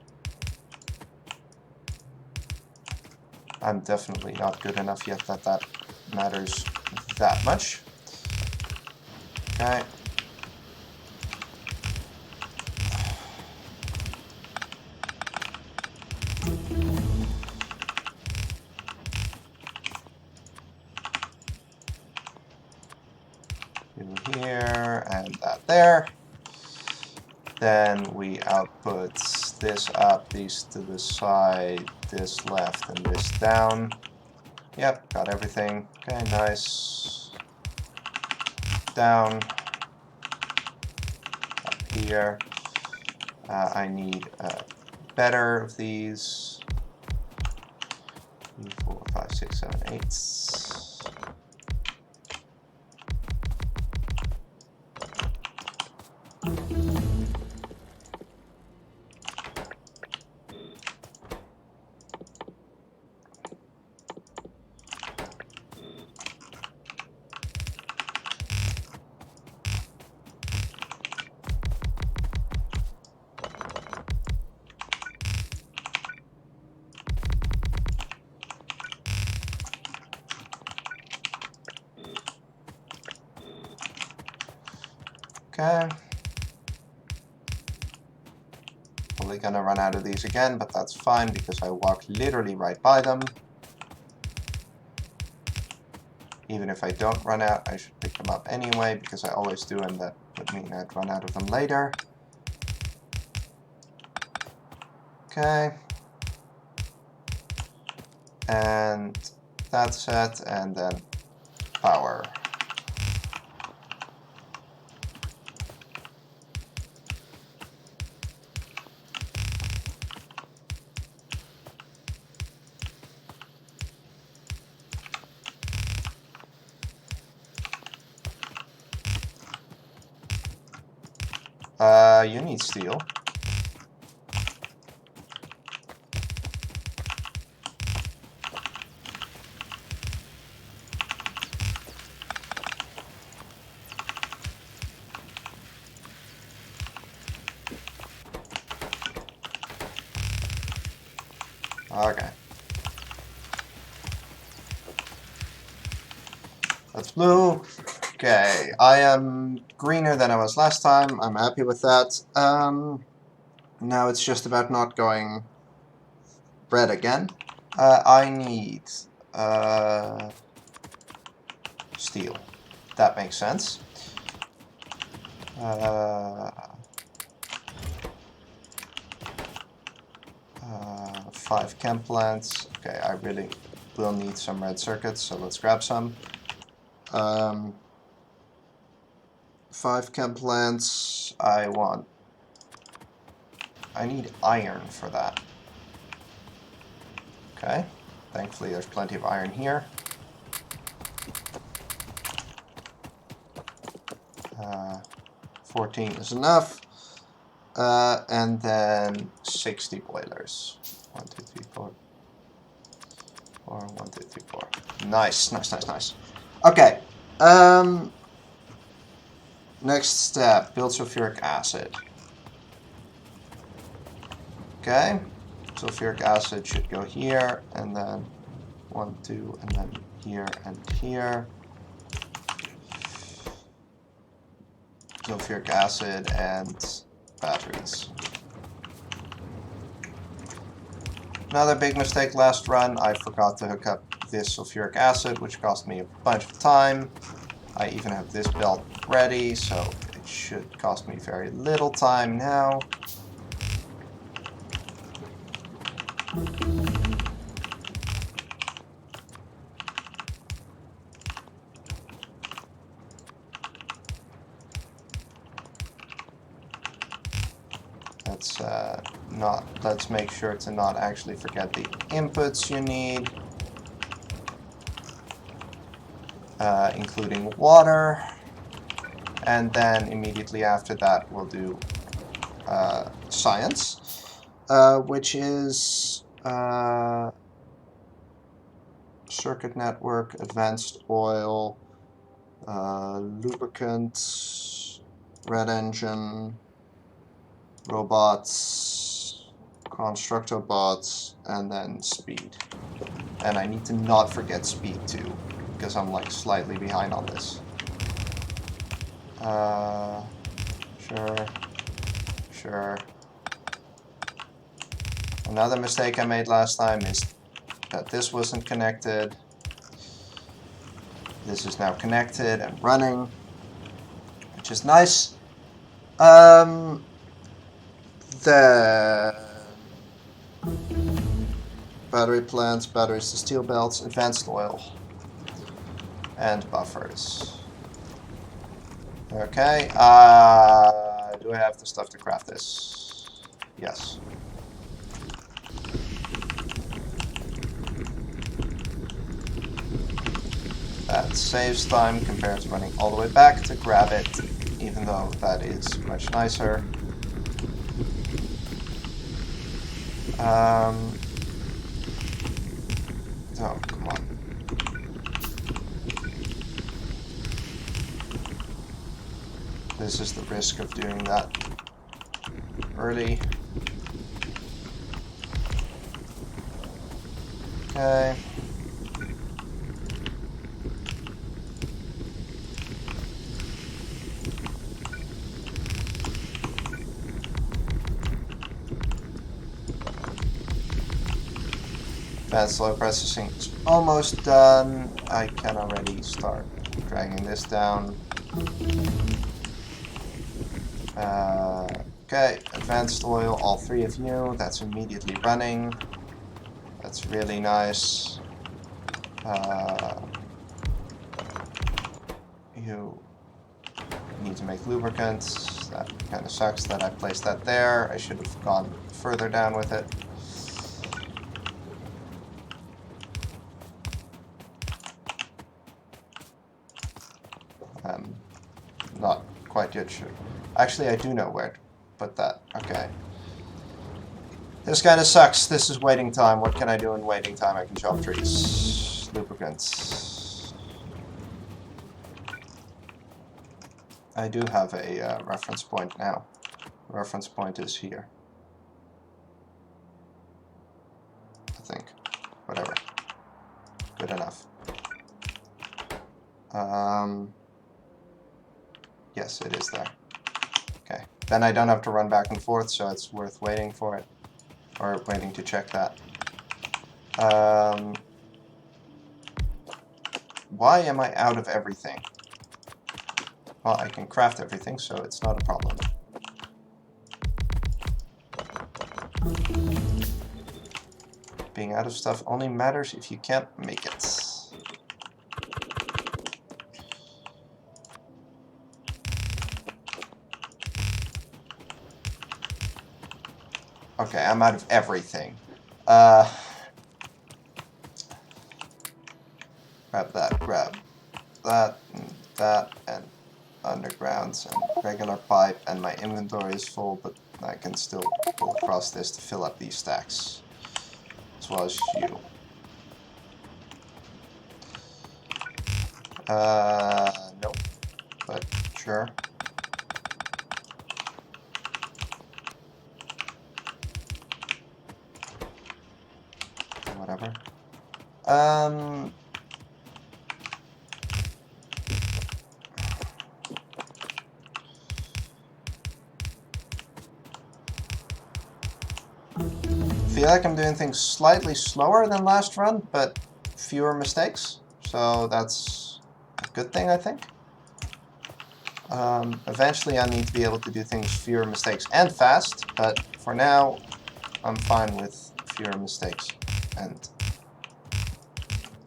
[SPEAKER 1] I'm definitely not good enough yet that that matters that much. Okay. In here and that there. Then we output this up, these to the side, this left, and this down. Yep, got everything. Okay, nice. Down. Up here. I need better of these. 3, 4, 5, 6, 7, 8. Okay. Probably gonna run out of these again, but that's fine because I walked literally right by them. Even if I don't run out, I should pick them up anyway, because I always do, and that would mean I'd run out of them later. Okay. And that's it, and then power. You need steel. Okay. That's blue. Okay, I am greener than I was last time. I'm happy with that. Now it's just about not going red again. I need steel. That makes sense. 5 chem plants. Okay, I really will need some red circuits, so let's grab some. 5 chem plants. I need iron for that. Okay, thankfully there's plenty of iron here. 14 is enough. And then 60 boilers. 1, 2, 3, 4. 4, 1, 2, 3, 4. Nice, nice, nice, nice. Okay. Next step, build sulfuric acid. Okay. Sulfuric acid should go here, and then 1, 2, and then here and here. Sulfuric acid and batteries. Another big mistake last run, I forgot to hook up this sulfuric acid, which cost me a bunch of time. I even have this belt ready, so it should cost me very little time now. Let's make sure to not actually forget the inputs you need, including water, and then immediately after that we'll do science, which is circuit network, advanced oil, lubricant, red engine, robots, constructor bots, and then speed. And I need to not forget speed too, because I'm like slightly behind on this. Sure. Another mistake I made last time is that this wasn't connected. This is now connected and running, which is nice. Then battery plants, batteries to steel belts, advanced oil, and buffers. Okay, do I have the stuff to craft this? Yes. That saves time compared to running all the way back to grab it, even though that is much nicer. Oh, come on. This is the risk of doing that early. Okay. Advanced slow processing is almost done. I can already start dragging this down. Okay, advanced oil, all 3 of you. That's immediately running. That's really nice. You need to make lubricants. That kind of sucks that I placed that there. I should have gone further down with it. Not quite yet sure. Actually, I do know where to put that. Okay. This kind of sucks. This is waiting time. What can I do in waiting time? I can chop trees. Lubricants. I do have a reference point now. The reference point is here. I think. Whatever. Good enough. Yes, it is there. Okay. Then I don't have to run back and forth, so it's worth waiting for it. Or waiting to check that. Why am I out of everything? Well, I can craft everything, so it's not a problem. Being out of stuff only matters if you can't make it. Okay, I'm out of everything. Grab that, and undergrounds, and regular pipe, and my inventory is full, but I can still go across this to fill up these stacks, as well as you. Nope, but sure. Whatever. Feel like I'm doing things slightly slower than last run, but fewer mistakes. So that's a good thing, I think. Eventually I need to be able to do things fewer mistakes and fast, but for now I'm fine with fewer mistakes and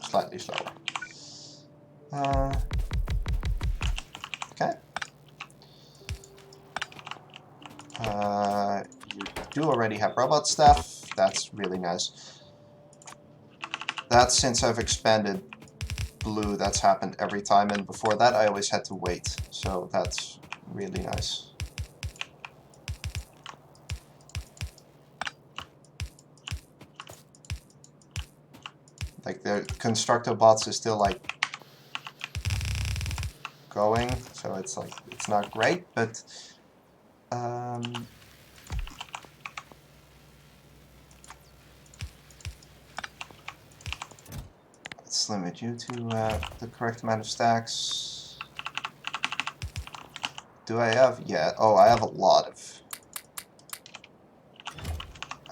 [SPEAKER 1] slightly slower. Okay. You do already have robot stuff. That's really nice. That's since I've expanded blue, that's happened every time, and before that I always had to wait. So that's really nice. Like the constructor bots is still like going, so it's like it's not great, but let's limit you to the correct amount of stacks. Do I have? Yeah. Oh, I have a lot of.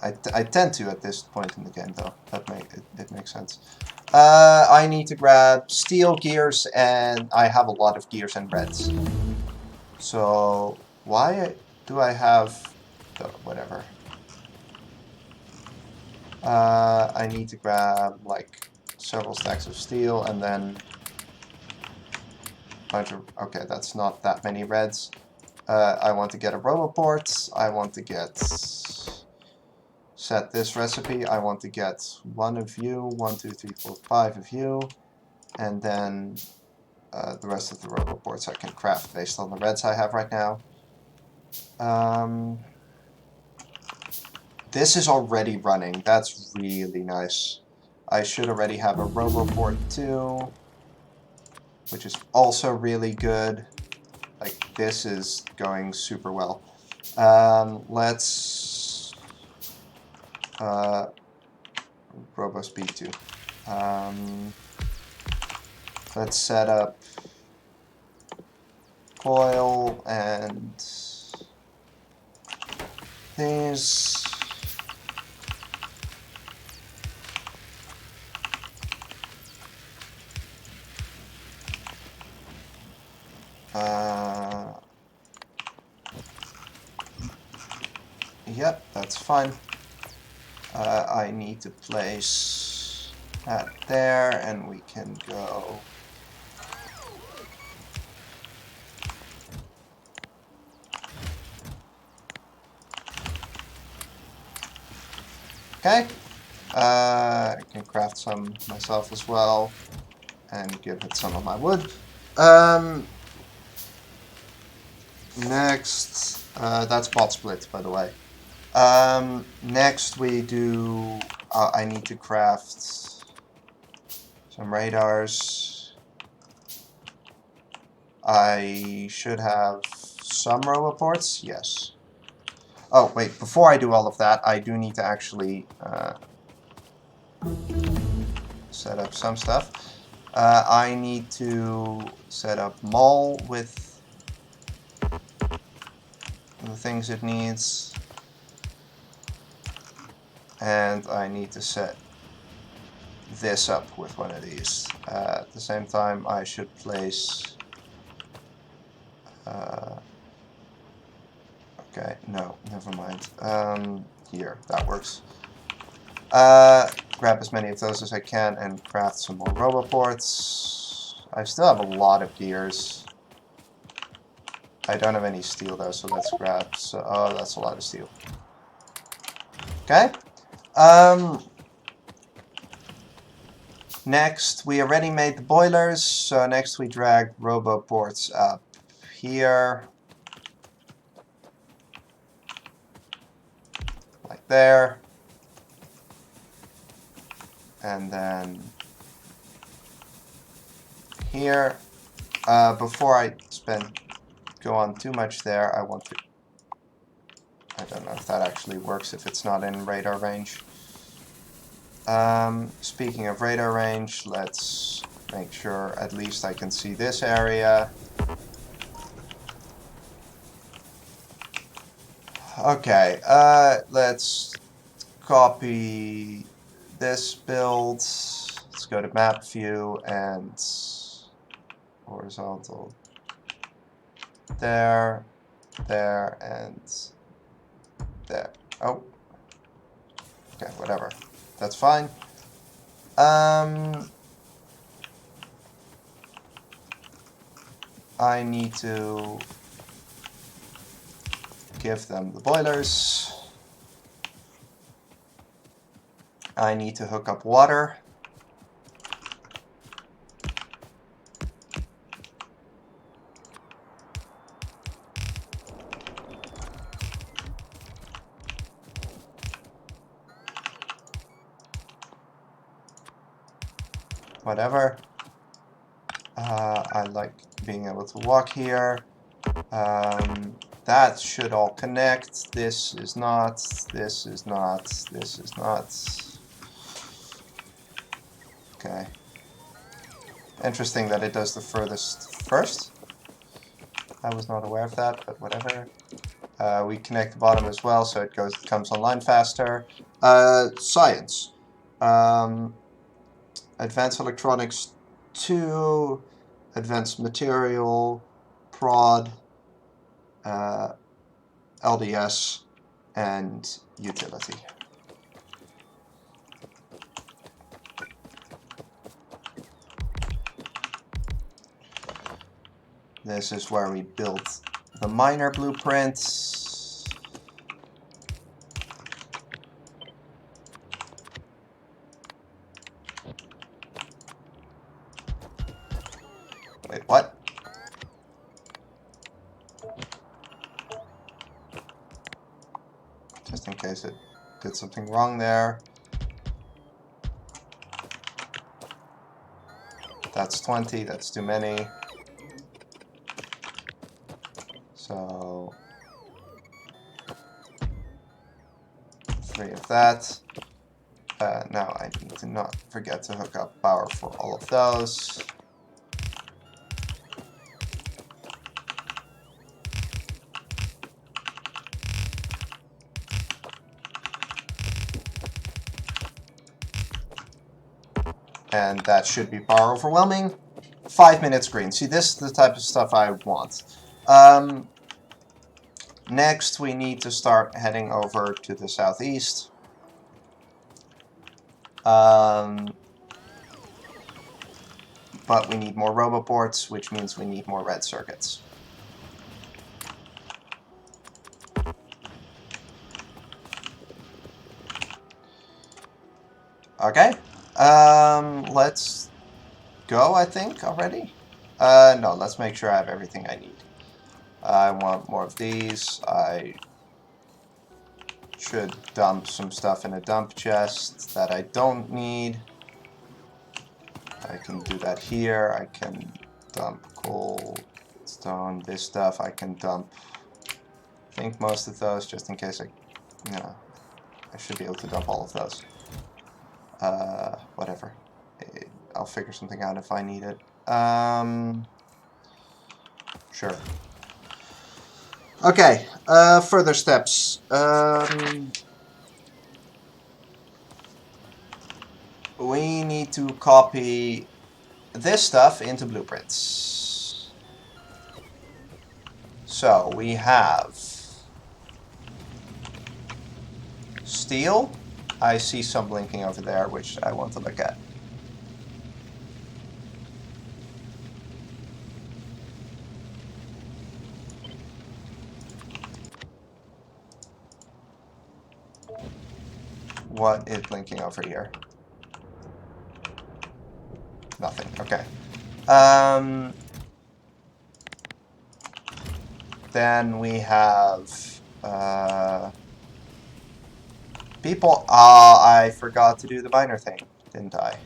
[SPEAKER 1] I tend to at this point in the game, though. It makes sense. I need to grab steel gears, and I have a lot of gears and reds. So why do I have? Whatever. I need to grab like several stacks of steel, and then a bunch of. Okay, that's not that many reds. I want to get a roboport. I want to get. Set this recipe. I want to get 1 of you, 1, 2, 3, 4, 5 of you, and then the rest of the roboports I can craft based on the reds I have right now. This is already running. That's really nice. I should already have a roboport too, which is also really good. Like, this is going super well. Let's robo speed 2. Let's set up coil and these. Yep, that's fine. I need to place that there, and we can go. Okay. I can craft some myself as well, and give it some of my wood. Next, that's bot split, by the way. Next we do, I need to craft some radars. I should have some roboports, yes. Oh, wait, before I do all of that, I do need to actually set up some stuff. I need to set up mall with the things it needs. And I need to set this up with one of these. At the same time, I should place... okay, no, never mind. Here, that works. Grab as many of those as I can and craft some more roboports. I still have a lot of gears. I don't have any steel though, so let's grab... So, oh, that's a lot of steel. Okay. Next, we already made the boilers, so next we drag roboports up here. there. And then here. Before I go on too much there, I want to... I don't know if that actually works if it's not in radar range. Speaking of radar range, let's make sure at least I can see this area. Okay, let's copy this build. Let's go to map view and horizontal. There, there, and there. Oh. Okay, whatever. That's fine. I need to give them the boilers. I need to hook up water. Whatever. I like being able to walk here. That should all connect. This is not. This is not. This is not. Okay. Interesting that it does the furthest first. I was not aware of that, but whatever. We connect the bottom as well, so it comes online faster. Science. Advanced Electronics 2, Advanced Material, Prod, LDS, and Utility. This is where we built the miner blueprints. Wait, what? Just in case it did something wrong there. That's 20, that's too many. So 3 of that. Now I need to not forget to hook up power for all of those. And that should be power overwhelming. 5 minutes green. See, this is the type of stuff I want. Next, we need to start heading over to the southeast. But we need more roboports, which means we need more red circuits. Okay. Let's go, I think, already. No, let's make sure I have everything I need. I want more of these. I should dump some stuff in a dump chest that I don't need. I can do that here. I can dump coal, stone, this stuff. I can dump, I think, most of those, just in case I should be able to dump all of those. Whatever. I'll figure something out if I need it. Sure. Okay, further steps. We need to copy this stuff into blueprints. So we have steel. I see some blinking over there, which I want to look at. What is blinking over here? Nothing. Okay. Then we have People, I forgot to do the miner thing, didn't I?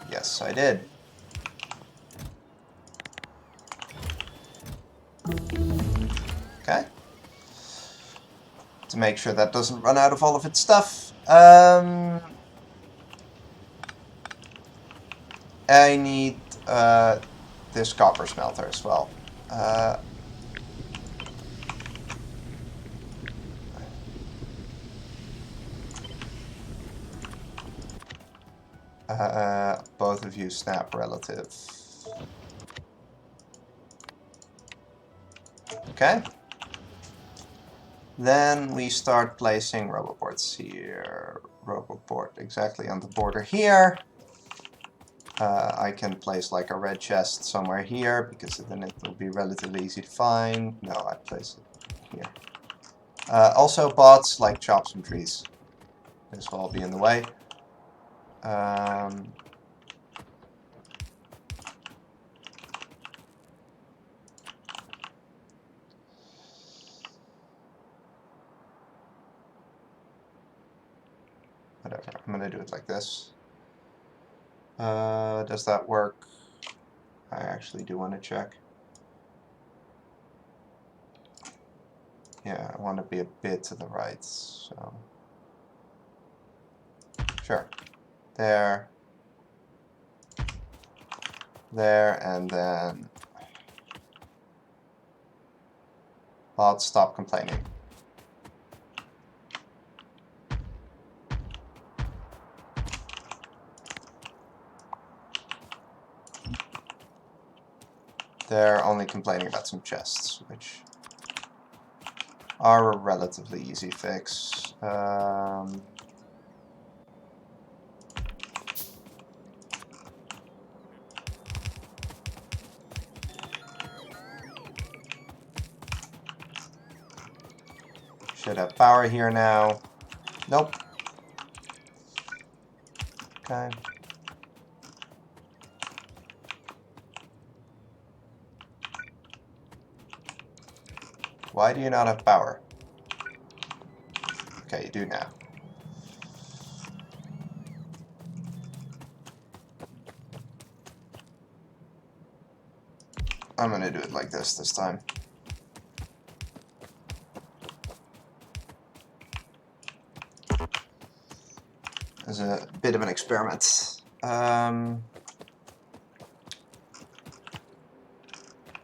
[SPEAKER 1] Yes, I did. Okay. To make sure that doesn't run out of all of its stuff. I need this copper smelter as well. Both of you snap relative. Okay. Then we start placing roboports here. Roboport exactly on the border here. I can place like a red chest somewhere here because then it will be relatively easy to find. No, I place it here. Also bots like chop some trees. This will all be in the way. Whatever, I'm gonna do it like this. Does that work? I actually do want to check. Yeah, I want to be a bit to the right, so... Sure. There. There, and then... Bots, stop complaining. They're only complaining about some chests, which are a relatively easy fix. Should have power here now. Nope. Okay. Why do you not have power? Okay, you do now. I'm gonna do it like this time. As a bit of an experiment.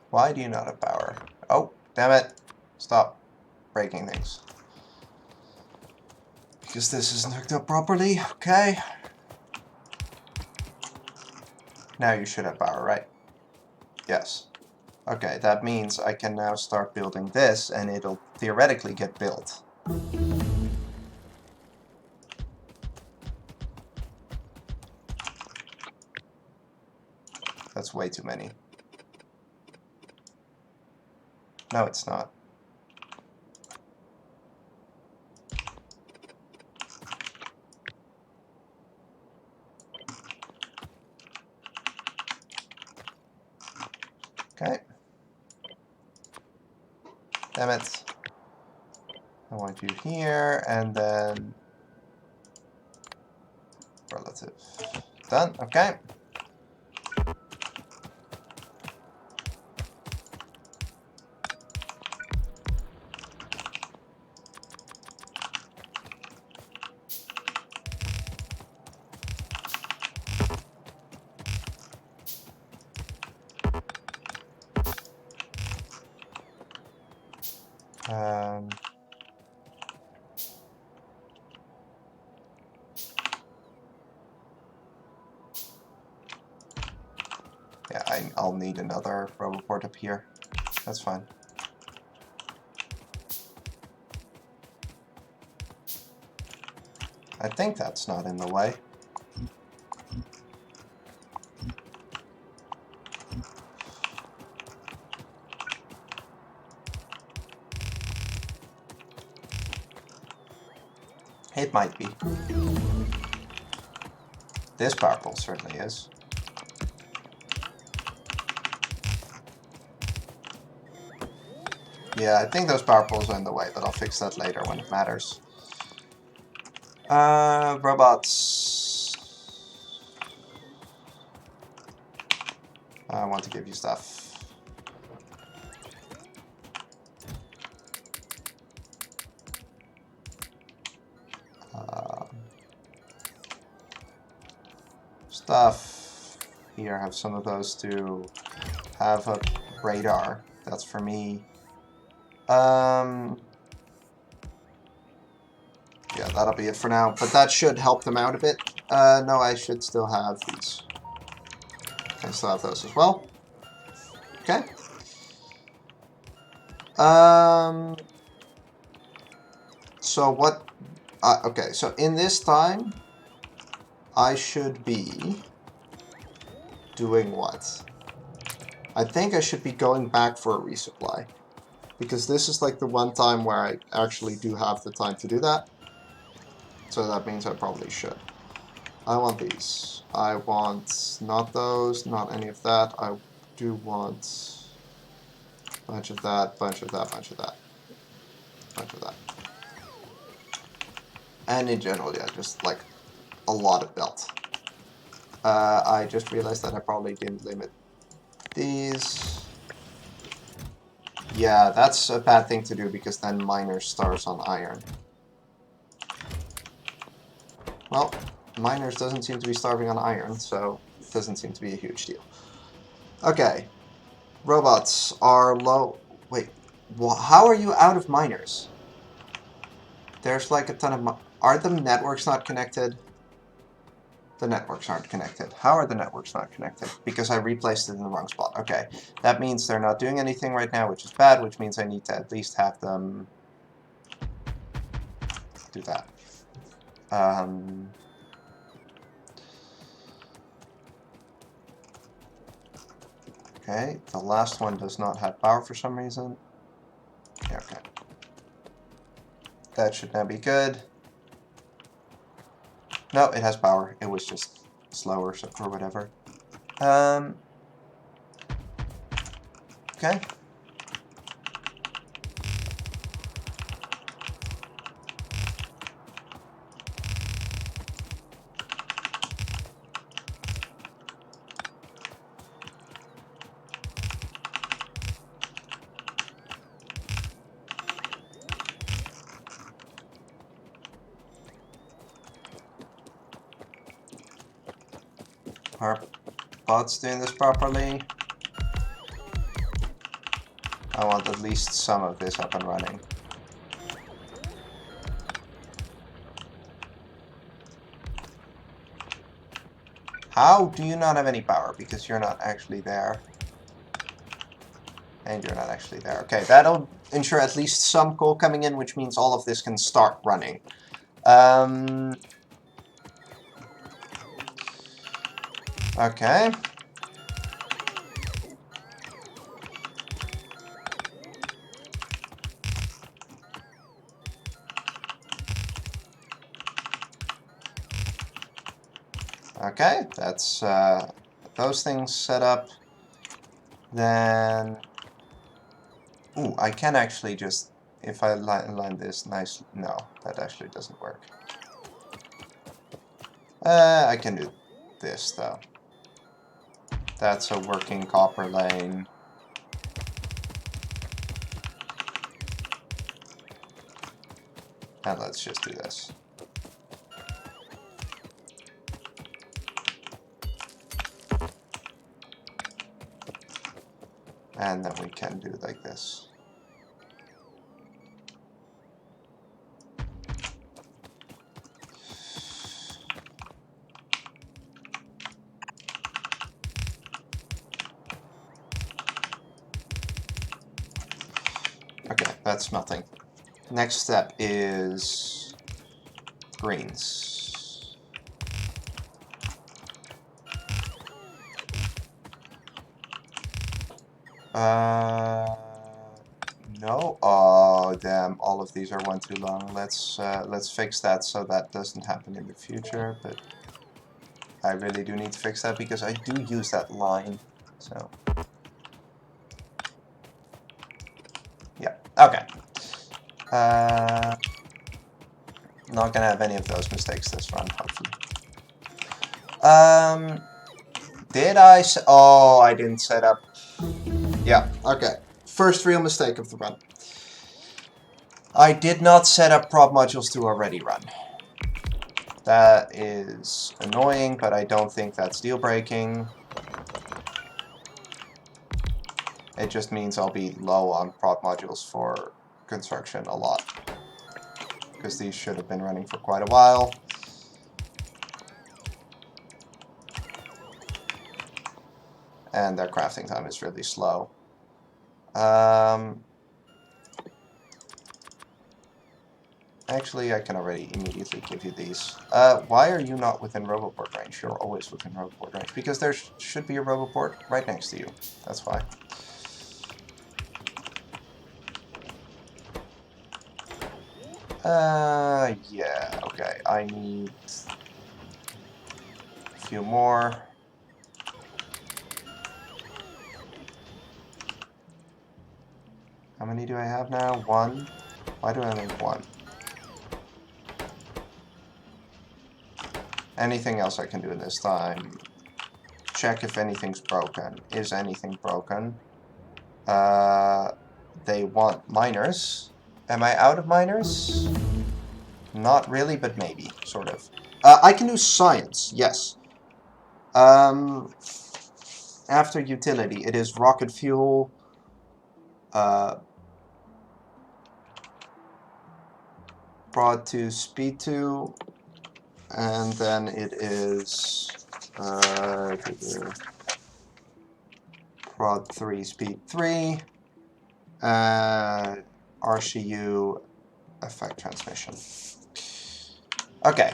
[SPEAKER 1] Why do you not have power? Oh, damn it. Stop breaking things. Because this isn't hooked up properly. Okay. Now you should have power, right? Yes. Okay, that means I can now start building this and it'll theoretically get built. That's way too many. No, it's not. Okay. Damn it. I want you here, and then... relative. Done, okay. Yeah, I'll need another roboport up here. That's fine. I think that's not in the way. It might be. This power pole certainly is. Yeah, I think those power poles are in the way, but I'll fix that later when it matters. Robots. I want to give you stuff. Stuff. Here, have some of those to have a radar. That's for me. Yeah, that'll be it for now. But that should help them out a bit. No, I should still have these. I still have those as well. Okay. So what? Okay, so in this time, I should be doing what? I think I should be going back for a resupply. Because this is like the one time where I actually do have the time to do that. So that means I probably should. I want these. I want not those, not any of that. I do want a bunch of that, bunch of that, bunch of that, bunch of that. And in general, yeah, just like a lot of belt. I just realized that I probably didn't limit these. Yeah, that's a bad thing to do because then miner stars on iron. Well, miners doesn't seem to be starving on iron, so it doesn't seem to be a huge deal. Okay. Robots are low. Wait, how are you out of miners? There's like a ton of. Are the networks not connected? The networks aren't connected. How are the networks not connected? Because I replaced it in the wrong spot. Okay. That means they're not doing anything right now, which is bad, which means I need to at least have them do that. Okay, the last one does not have power for some reason. Yeah, okay. That should now be good. No, it has power. It was just slower or whatever. Okay. Are bots doing this properly? I want at least some of this up and running. How do you not have any power? Because you're not actually there. And you're not actually there. Okay, that'll ensure at least some coal coming in, which means all of this can start running. Okay. Okay, that's those things set up. Then, ooh, I can actually just, if I line this nice, no, that actually doesn't work. I can do this though. That's a working copper lane. And let's just do this. And then we can do like this. Okay, that's nothing. Next step is greens. No. Oh, damn! All of these are one too long. Let's fix that so that doesn't happen in the future. But I really do need to fix that because I do use that line. So yeah. Okay. Not gonna have any of those mistakes this run, hopefully. Did I oh, I didn't set up. Yeah, okay. First real mistake of the run. I did not set up prop modules to already run. That is annoying, but I don't think that's deal breaking. It just means I'll be low on prop modules for construction a lot. Because these should have been running for quite a while. And their crafting time is really slow. Actually, I can already immediately give you these. Why are you not within Roboport range? You're always within Roboport range. Because there should be a Roboport right next to you. That's why. Yeah, okay. I need a few more. How many do I have now? One? Why do I only have one? Anything else I can do in this time? Check if anything's broken. Is anything broken? They want miners. Am I out of miners? Not really, but maybe, sort of. I can do science, yes. After utility, it is rocket fuel, prod 2, speed 2, and then it is prod 3, speed 3, RCU, effect transmission. Okay.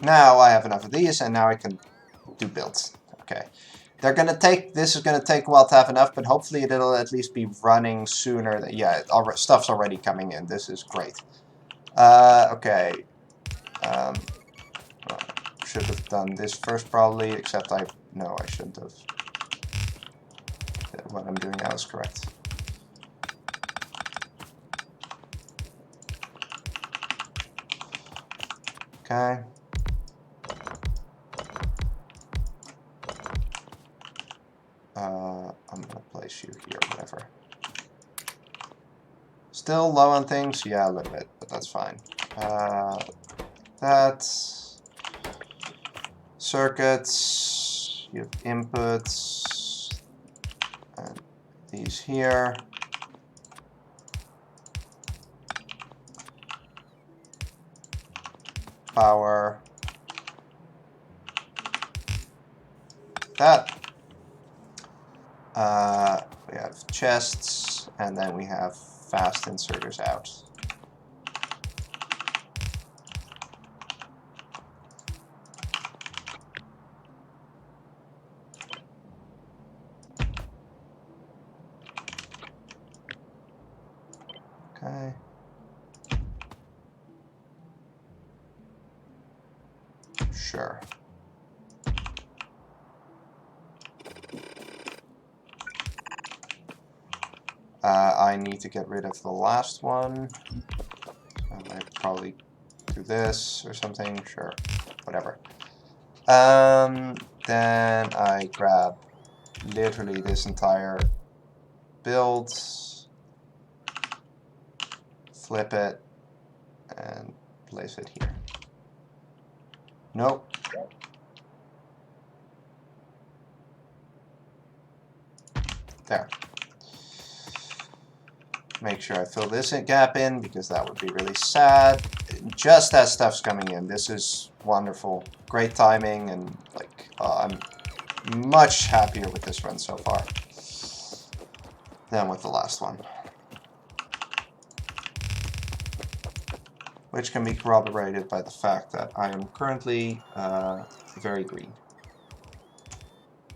[SPEAKER 1] Now I have enough of these, and now I can do builds. Okay. They're gonna take, this is gonna take a while to have enough, but hopefully it'll at least be running sooner. Yeah, stuff's already coming in. This is great. Okay. Should have done this first probably, except no, I shouldn't have. What I'm doing now is correct. Okay. I'm gonna place you here, whatever. Still low on things? Yeah, a little bit, but that's fine. That's circuits, you have inputs, and these here. Power. That. We have chests, and then we have fast inserters out. Okay. Sure. I need to get rid of the last one. I probably do this or something. Sure. Whatever. Then I grab literally this entire build, flip it, and place it here. Nope. There. Make sure I fill this gap in, because that would be really sad. Just as stuff's coming in. This is wonderful. Great timing, and like I'm much happier with this run so far than with the last one. Which can be corroborated by the fact that I am currently very green.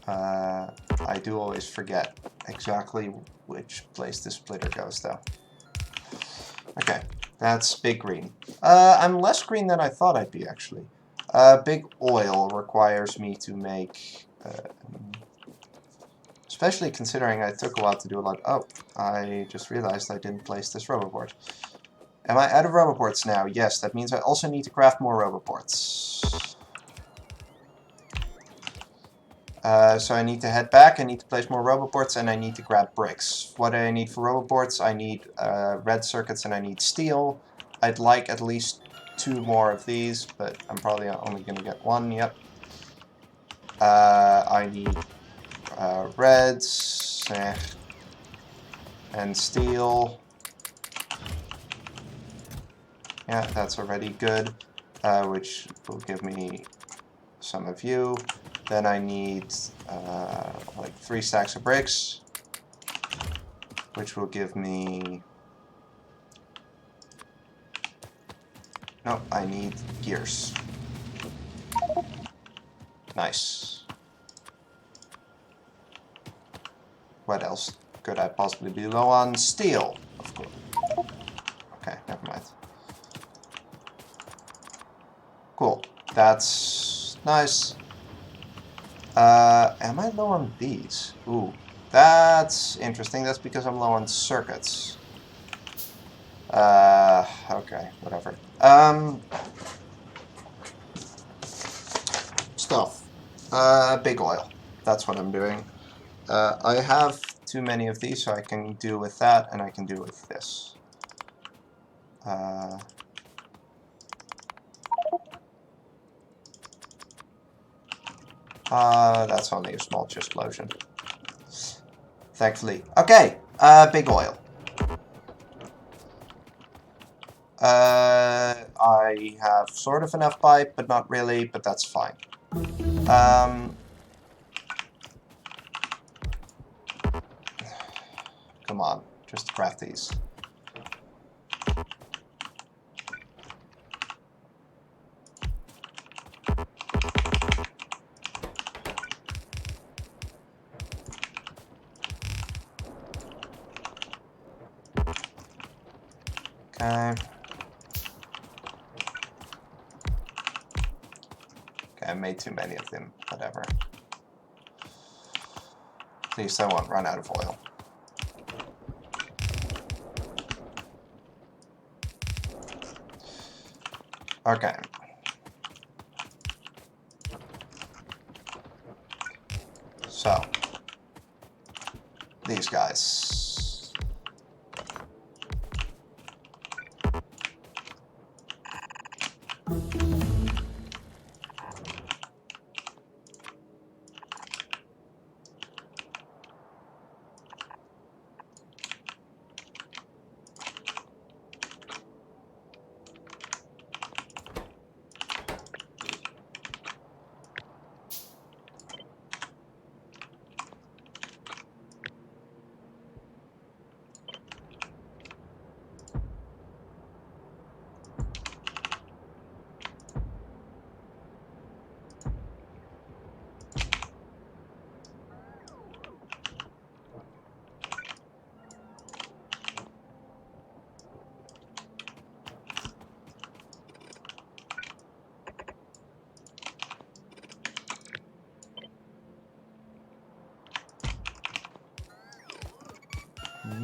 [SPEAKER 1] I do always forget exactly which place the splitter goes, though. Okay, that's big green. I'm less green than I thought I'd be, actually. Big oil requires me to make... especially considering I took a while to do a lot... Oh, I just realized I didn't place this roboboard. Am I out of roboboards now? Yes, that means I also need to craft more roboboards. So I need to head back, I need to place more roboboards, and I need to grab bricks. What do I need for roboboards? I need red circuits and I need steel. I'd like at least 2 more of these, but I'm probably only going to get 1, yep. I need reds and steel. Yeah, that's already good, which will give me some of you. Then I need like 3 stacks of bricks, which will give me... No, I need gears. Nice. What else could I possibly be low on? Steel, of course. Okay, never mind. Cool. That's nice. Am I low on these? Ooh, that's interesting. That's because I'm low on circuits. Okay, whatever. Stuff. Big oil. That's what I'm doing. I have too many of these, so I can do with that, and I can do with this. That's only a small explosion. Thankfully. Okay, big oil. I have sort of enough pipe, but not really, but that's fine. Come on, just craft these. Okay. Okay, I made too many of them, whatever. At least I won't run out of oil. Okay. So, these guys.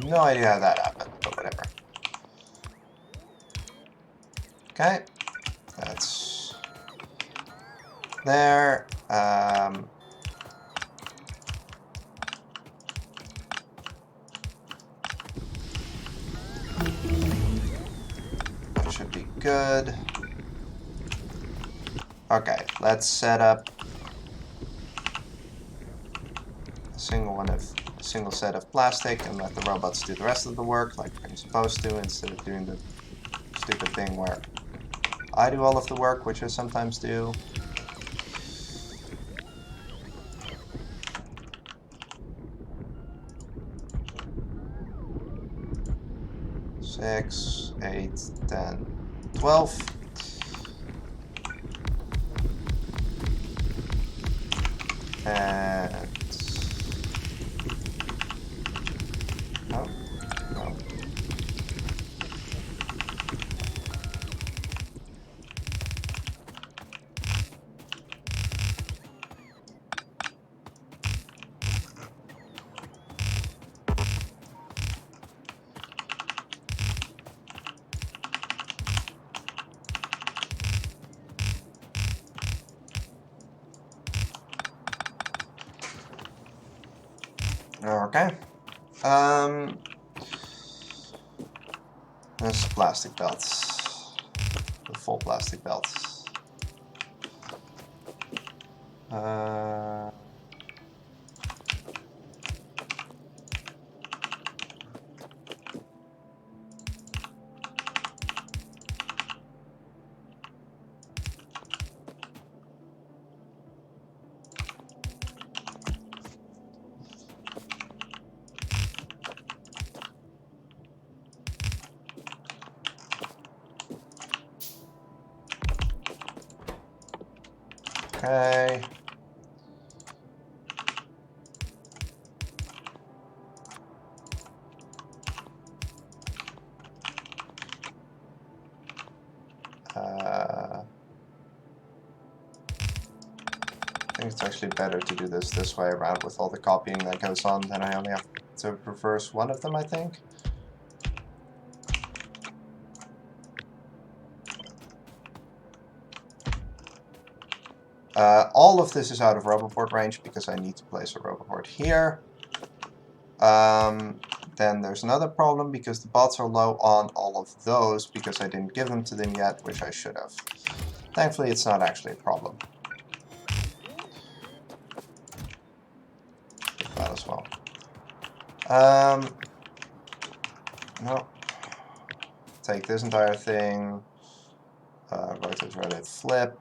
[SPEAKER 1] No idea how that happened, but whatever. Okay, that's there. That should be good. Okay, let's set up a single set of plastic and let the robots do the rest of the work like I'm supposed to, instead of doing the stupid thing where I do all of the work, which I sometimes do. Six, 8, 10, 12. And no, no. Okay. There's plastic belts. The full plastic belts. Okay. I think it's actually better to do this way around with all the copying that goes on, then I only have to reverse one of them, I think. All of this is out of Roboport range because I need to place a Roboport here. Then there's another problem because the bots are low on all of those because I didn't give them to them yet, which I should have. Thankfully, it's not actually a problem. Take that as well. No. Take this entire thing. Rotate, flip.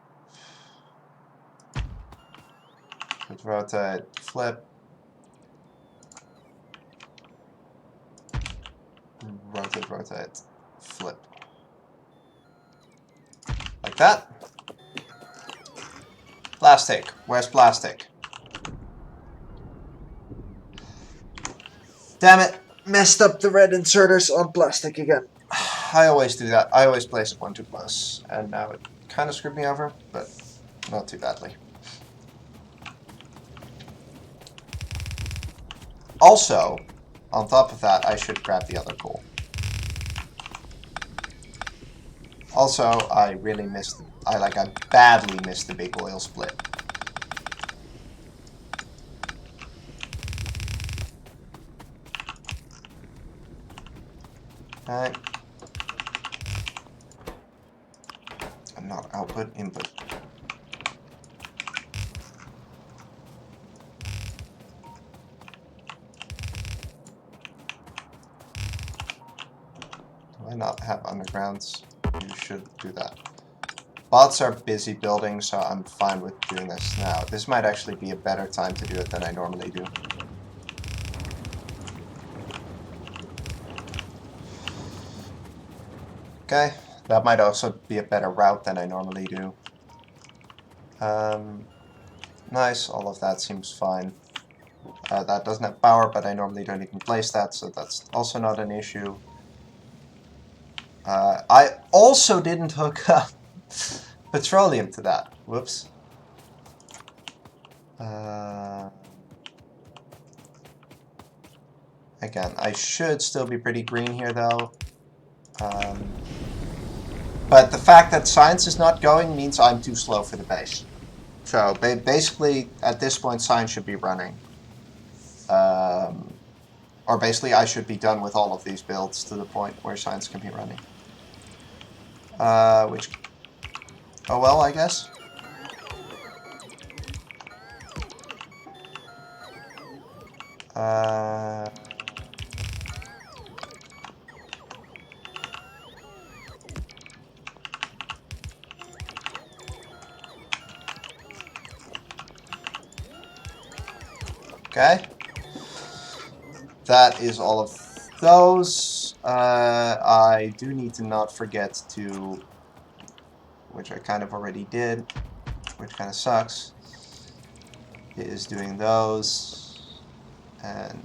[SPEAKER 1] Rotate, flip. Rotate, flip. Like that. Plastic. Where's plastic? Damn it. Messed up the red inserters on plastic again. I always do that. I always place it one too close. And now it kind of screwed me over, but not too badly. Also, on top of that, I should grab the other coal. Also, I really missed, I badly missed the big oil split. Alright. And not output, input. Do I not have undergrounds? You should do that. Bots are busy building, so I'm fine with doing this now. This might actually be a better time to do it than I normally do. Okay, that might also be a better route than I normally do. Nice, all of that seems fine. That doesn't have power, but I normally don't even place that, so that's also not an issue. I also didn't hook up petroleum to that. Whoops. Again, I should still be pretty green here, though. But the fact that science is not going means I'm too slow for the base. So basically, at this point, science should be running. Or basically, I should be done with all of these builds to the point where science can be running. Which... Oh well, I guess. Okay. That is all of those. I do need to not forget to, which I kind of already did, which kind of sucks, is doing those, and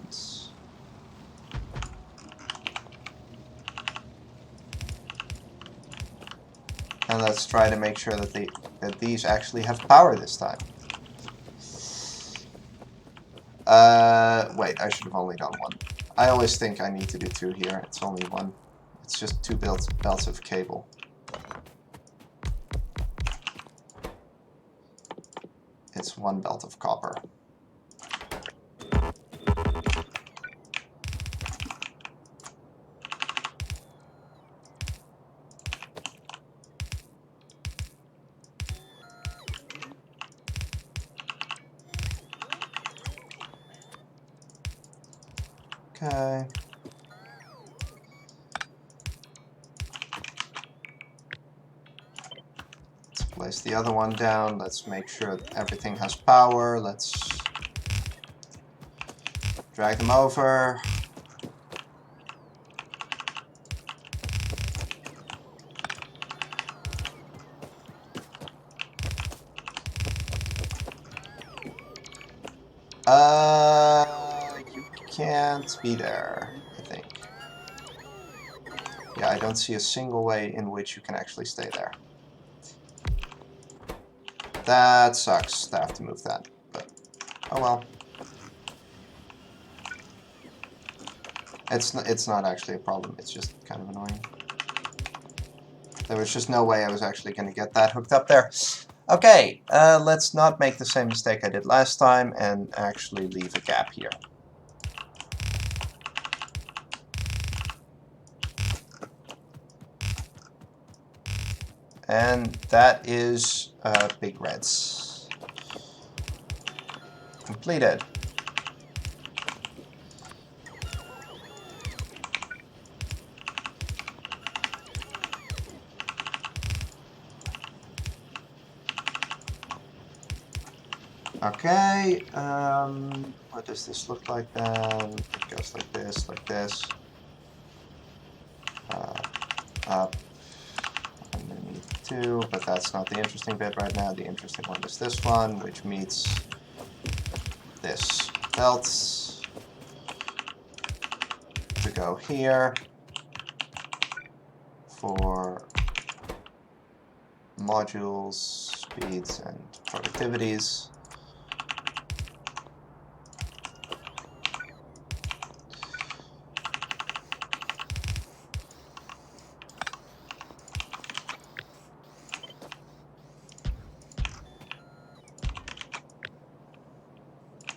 [SPEAKER 1] let's try to make sure that these actually have power this time. Wait, I should have only done one. I always think I need to do two here. It's only one. It's just two belts of cable. It's one belt of copper. Okay. Let's place the other one down. Let's make sure that everything has power. Let's drag them over. You can't be there, I think. Yeah, I don't see a single way in which you can actually stay there. That sucks to have to move that, but oh well. It's not actually a problem, it's just kind of annoying. There was just no way I was actually going to get that hooked up there. Okay, let's not make the same mistake I did last time and actually leave a gap here. And that is Big Reds. Completed. Okay, what does this look like then? It goes like this, up, underneath 2, but that's not the interesting bit right now. The interesting one is this one, which meets this belt to go here for modules, speeds, and productivities.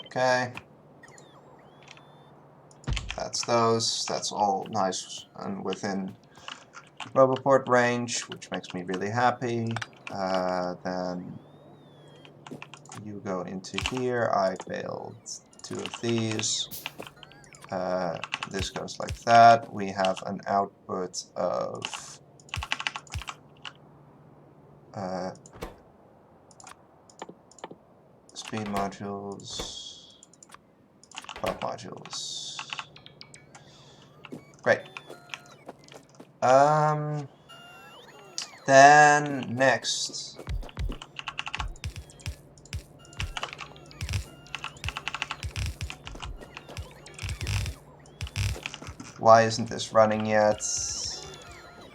[SPEAKER 1] Okay. That's those. That's all nice and within Roboport range, which makes me really happy. Then you go into here. I build 2 of these. This goes like that. We have an output of speed modules, prop modules. Great. Then next. Why isn't this running yet?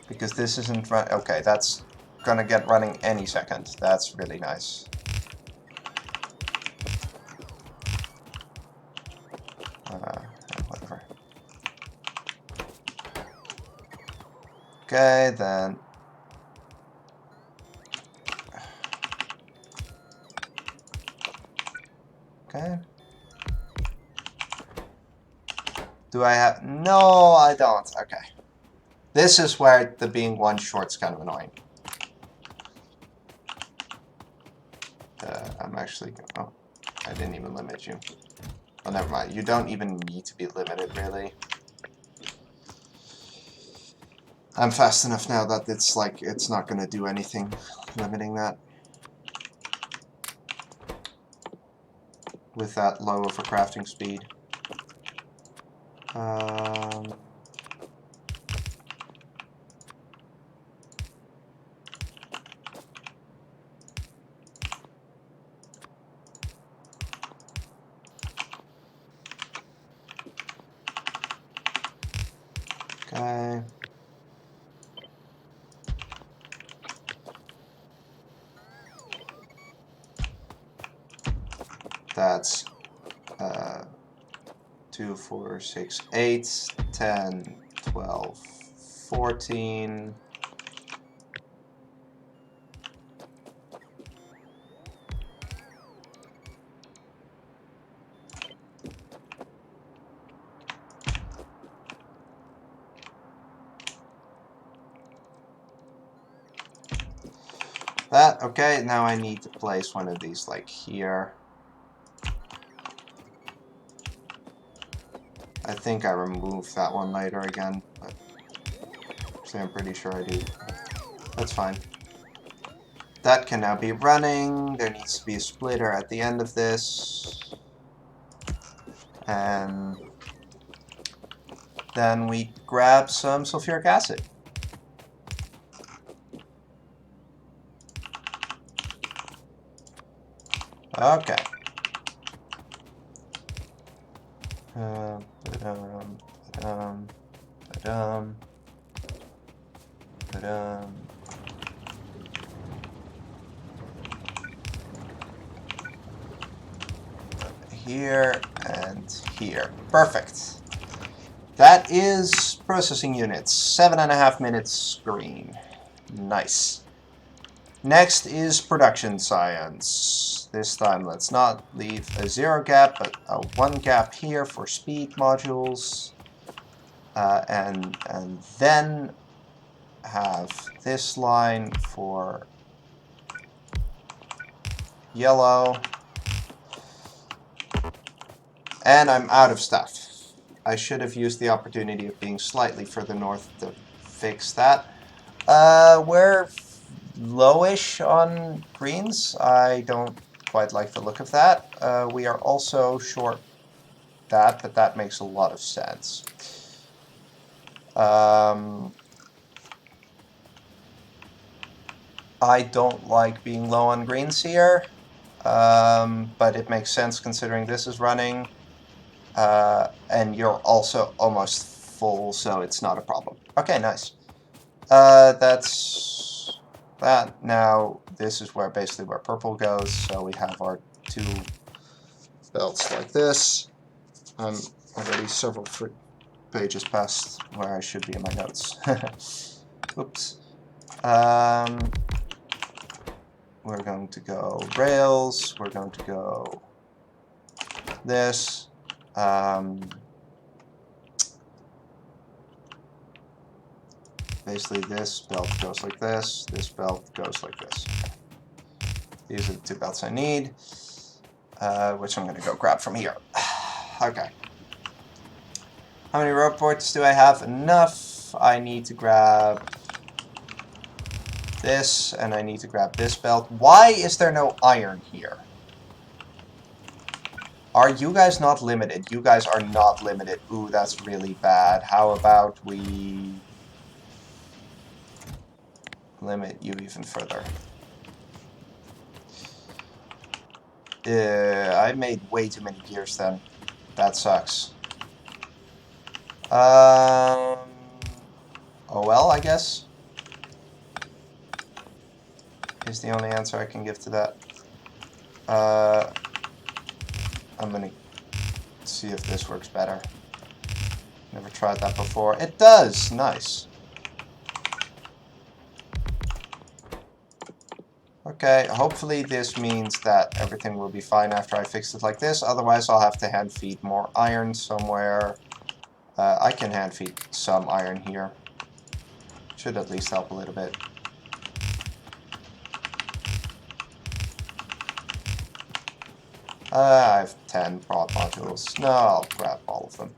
[SPEAKER 1] Because this isn't run. Okay, that's gonna get running any second. That's really nice. Whatever. Okay, then. Okay. Do I have... No, I don't. Okay. This is where the being one short's kind of annoying. I'm actually... Oh, I didn't even limit you. Oh, never mind. You don't even need to be limited, really. I'm fast enough now that it's like, it's not going to do anything limiting that. With that low of a crafting speed. Okay. That's 2, 4, 6, 8, 10, 12, 14. That, okay, now I need to place one of these like here. I think I removed that one later again, but actually I'm pretty sure I do. That's fine. That can now be running. There needs to be a splitter at the end of this. And then we grab some sulfuric acid. Okay. Ba-dum, ba-dum, ba-dum, ba-dum. Here and here. Perfect. That is processing units. 7.5 minutes green. Nice. Next is production science. This time let's not leave a 0 gap, but a 1 gap here for speed modules. And then have this line for yellow. And I'm out of stuff. I should have used the opportunity of being slightly further north to fix that. We're lowish on greens. I don't quite like the look of that. We are also short that, but that makes a lot of sense. I don't like being low on greens here, but it makes sense considering this is running. And you're also almost full, so it's not a problem. Okay, nice. That's that. Now, this is where basically where purple goes, so we have our 2 belts like this. I'm already several pages past where I should be in my notes. Oops. We're going to go rails. We're going to go this. Basically, this belt goes like this belt goes like this. These are the 2 belts I need, which I'm going to go grab from here. Okay. How many rope boards do I have? Enough. I need to grab this, and I need to grab this belt. Why is there no iron here? Are you guys not limited? You guys are not limited. Ooh, that's really bad. How about we limit you even further? I made way too many gears then. That sucks. Oh well, I guess. Is the only answer I can give to that. I'm gonna see if this works better. Never tried that before. It does! Nice. Okay, hopefully this means that everything will be fine after I fix it like this. Otherwise, I'll have to hand feed more iron somewhere. I can hand feed some iron here. Should at least help a little bit. I have 10 prod modules. No, I'll grab all of them.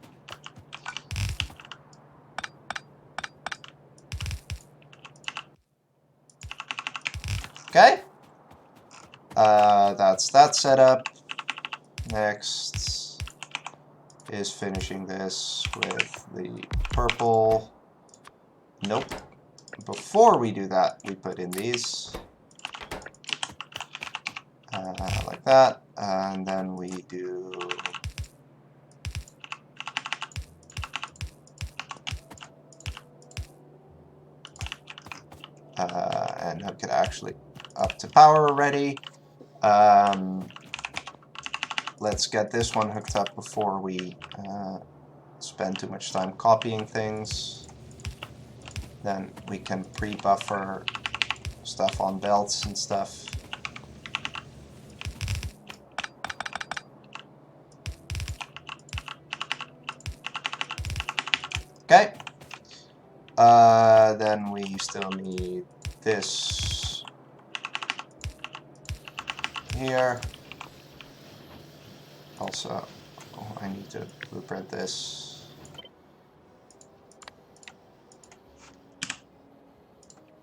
[SPEAKER 1] Okay. That's that setup. Next is finishing this with the purple. Nope. Before we do that, we put in these. Like that. And then we do... and hook it actually up to power already. Let's get this one hooked up before we spend too much time copying things. Then we can pre-buffer stuff on belts and stuff. Okay. Then we still need this here. Also, I need to blueprint this.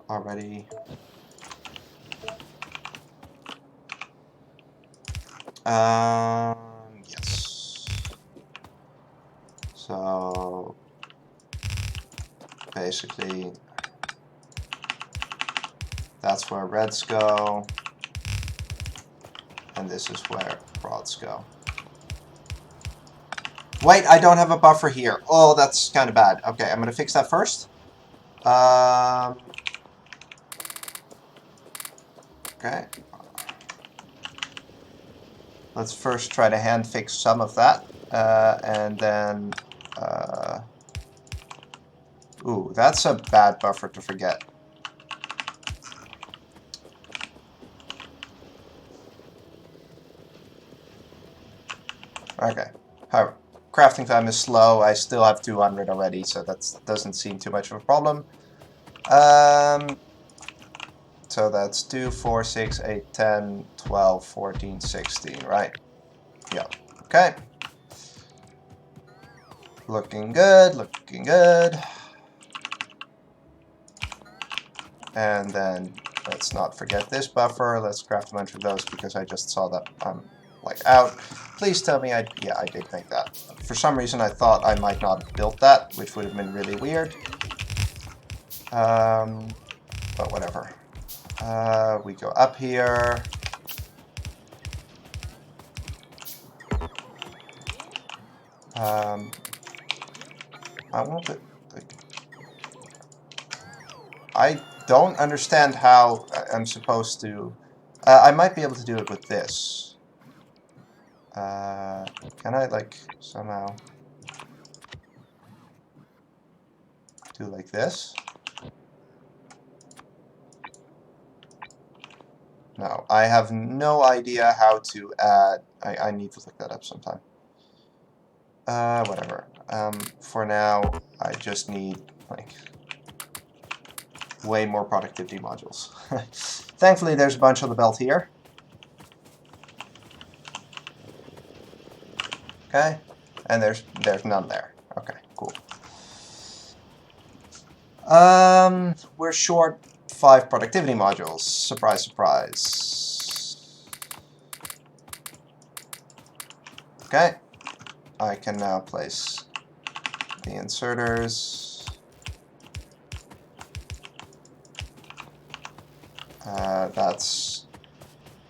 [SPEAKER 1] already. Yes. So basically, that's where reds go, and this is where broads go. Wait, I don't have a buffer here. Oh, that's kind of bad. Okay, I'm gonna fix that first. Okay. Let's first try to hand fix some of that, and then. Ooh, that's a bad buffer to forget. Okay. However, crafting time is slow. I still have 200 already, so that doesn't seem too much of a problem. So that's 2, 4, 6, 8, 10, 12, 14, 16, right? Yeah. Okay. Looking good, looking good. And then let's not forget this buffer. Let's craft a bunch of those because I just saw that I'm like out. Please tell me yeah, I did make that. For some reason I thought I might not have built that, which would have been really weird. But whatever. We go up here. I want it. I don't understand how I'm supposed to. I might be able to do it with this. Can I like somehow do like this? No, I have no idea how to add. I need to look that up sometime. Whatever. For now, I just need like way more productivity modules. Thankfully, there's a bunch on the belt here. Okay, and there's none there. Okay, cool. We're short 5 productivity modules. Surprise, surprise. Okay, I can now place the inserters.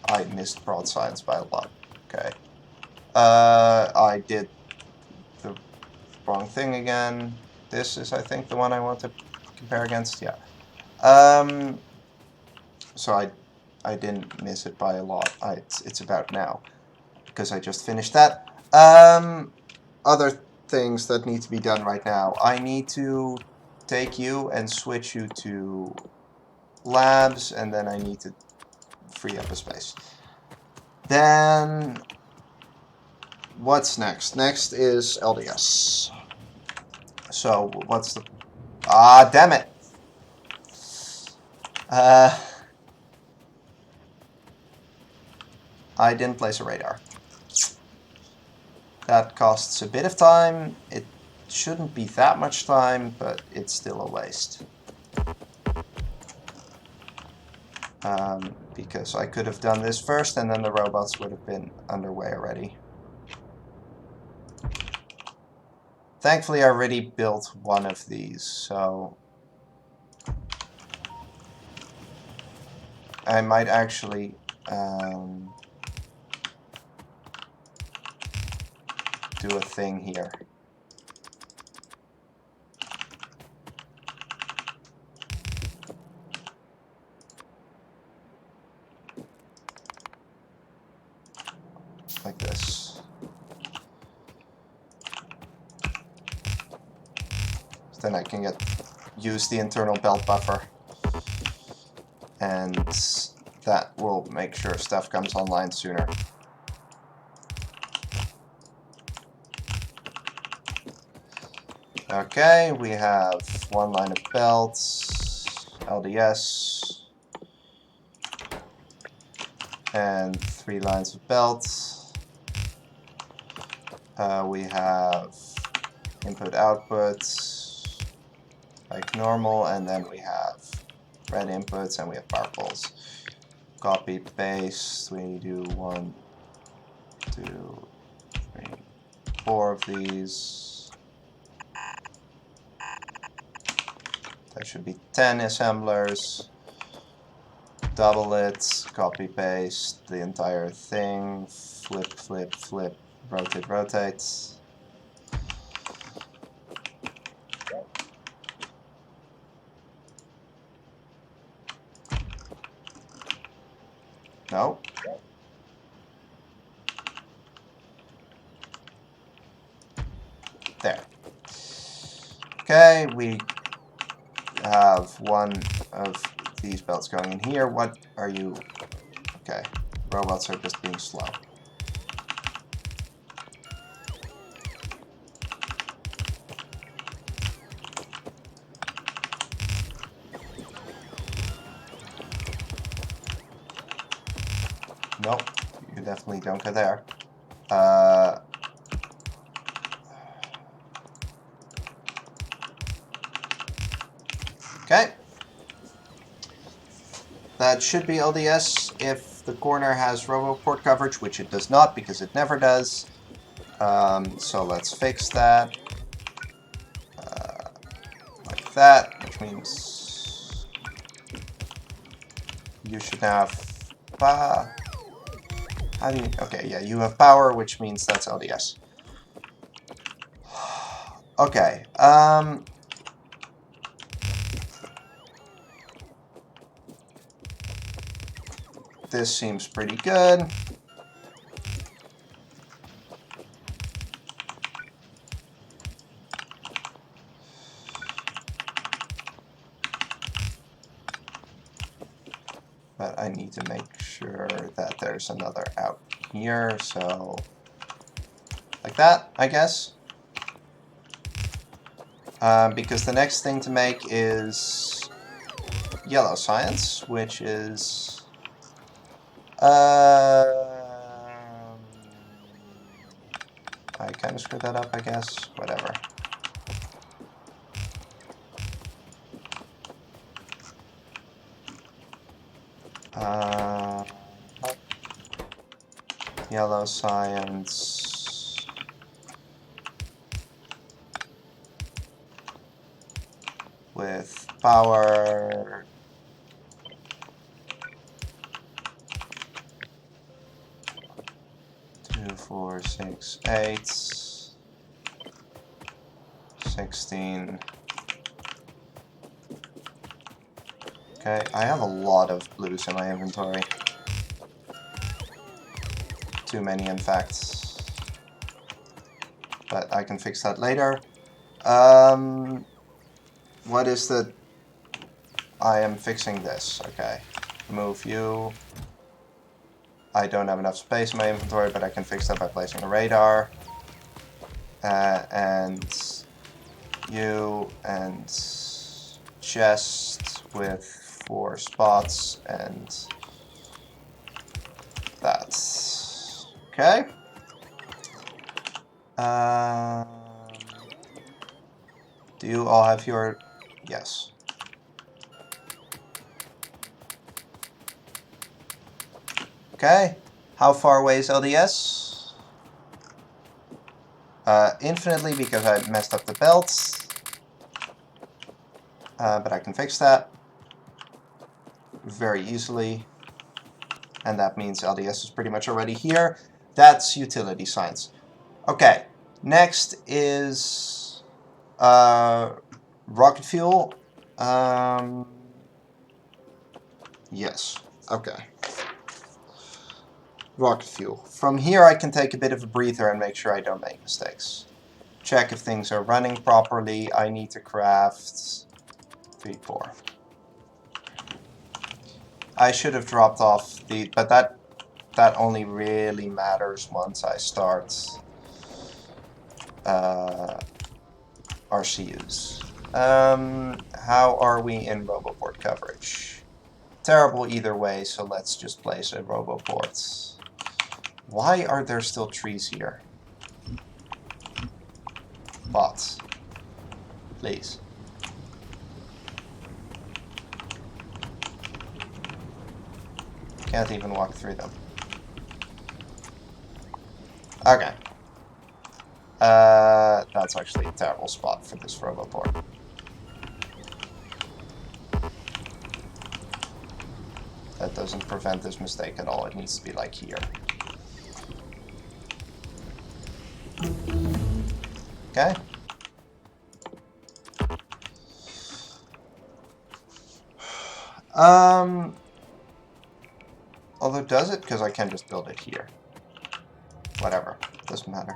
[SPEAKER 1] I missed broadsides by a lot. Okay. I did the wrong thing again. This is, I think, the one I want to compare against. Yeah. So I didn't miss it by a lot. It's about now because I just finished that. Other things that need to be done right now. I need to take you and switch you to labs, and then I need to free up a space. Then what's next? Next is LDS. So what's the... Ah, damn it! I didn't place a radar. That costs a bit of time. It shouldn't be that much time, but it's still a waste. Because I could have done this first, and then the robots would have been underway already. Thankfully, I already built one of these, so I might actually do a thing here. Like this. So then I can use the internal belt buffer. And that will make sure stuff comes online sooner. Okay, we have one line of belts, LDS, and 3 lines of belts. We have input output like normal, and then we have red inputs, and we have power poles. Copy, paste. We do 1, 2, 3, 4 of these. That should be 10 assemblers. Double it, copy, paste the entire thing. Flip, flip, flip, rotate, rotate. No. There. Okay, we have one of these belts going in here. What are you? Okay, robots are just being slow. Nope, you definitely don't go there. Okay. That should be LDS if the corner has RoboPort coverage, which it does not because it never does. So let's fix that. Like that, which means you should have... how do you... Okay, yeah, you have power, which means that's LDS. Okay, this seems pretty good. But I need to make sure that there's another out here, so like that, I guess. Because the next thing to make is yellow science, which is I kind of screwed that up, I guess. Whatever. Yellow science. With power. Two, 4, 6, 8. 16. Okay, I have a lot of blues in my inventory. Too many, in fact. But I can fix that later. What is the... I am fixing this, okay. Move you. I don't have enough space in my inventory, but I can fix that by placing a radar. And you, and chest with 4 spots, and that. Okay. Do you all have your... Yes. Okay. How far away is LDS? Infinitely, because I messed up the belts. But I can fix that very easily. And that means LDS is pretty much already here. That's utility science. Okay. Next is rocket fuel. Yes. Okay. Rocket fuel. From here I can take a bit of a breather and make sure I don't make mistakes. Check if things are running properly. I need to craft 3, 4. I should have dropped off the... But that only really matters once I start RCUs. How are we in RoboPort coverage? Terrible either way, so let's just place a RoboPort. Why are there still trees here? Bots. Please. can't even walk through them. Okay. That's actually a terrible spot for this roboport. That doesn't prevent this mistake at all. It needs to be like here. Okay. Although does it? Because I can just build it here. Whatever. Doesn't matter.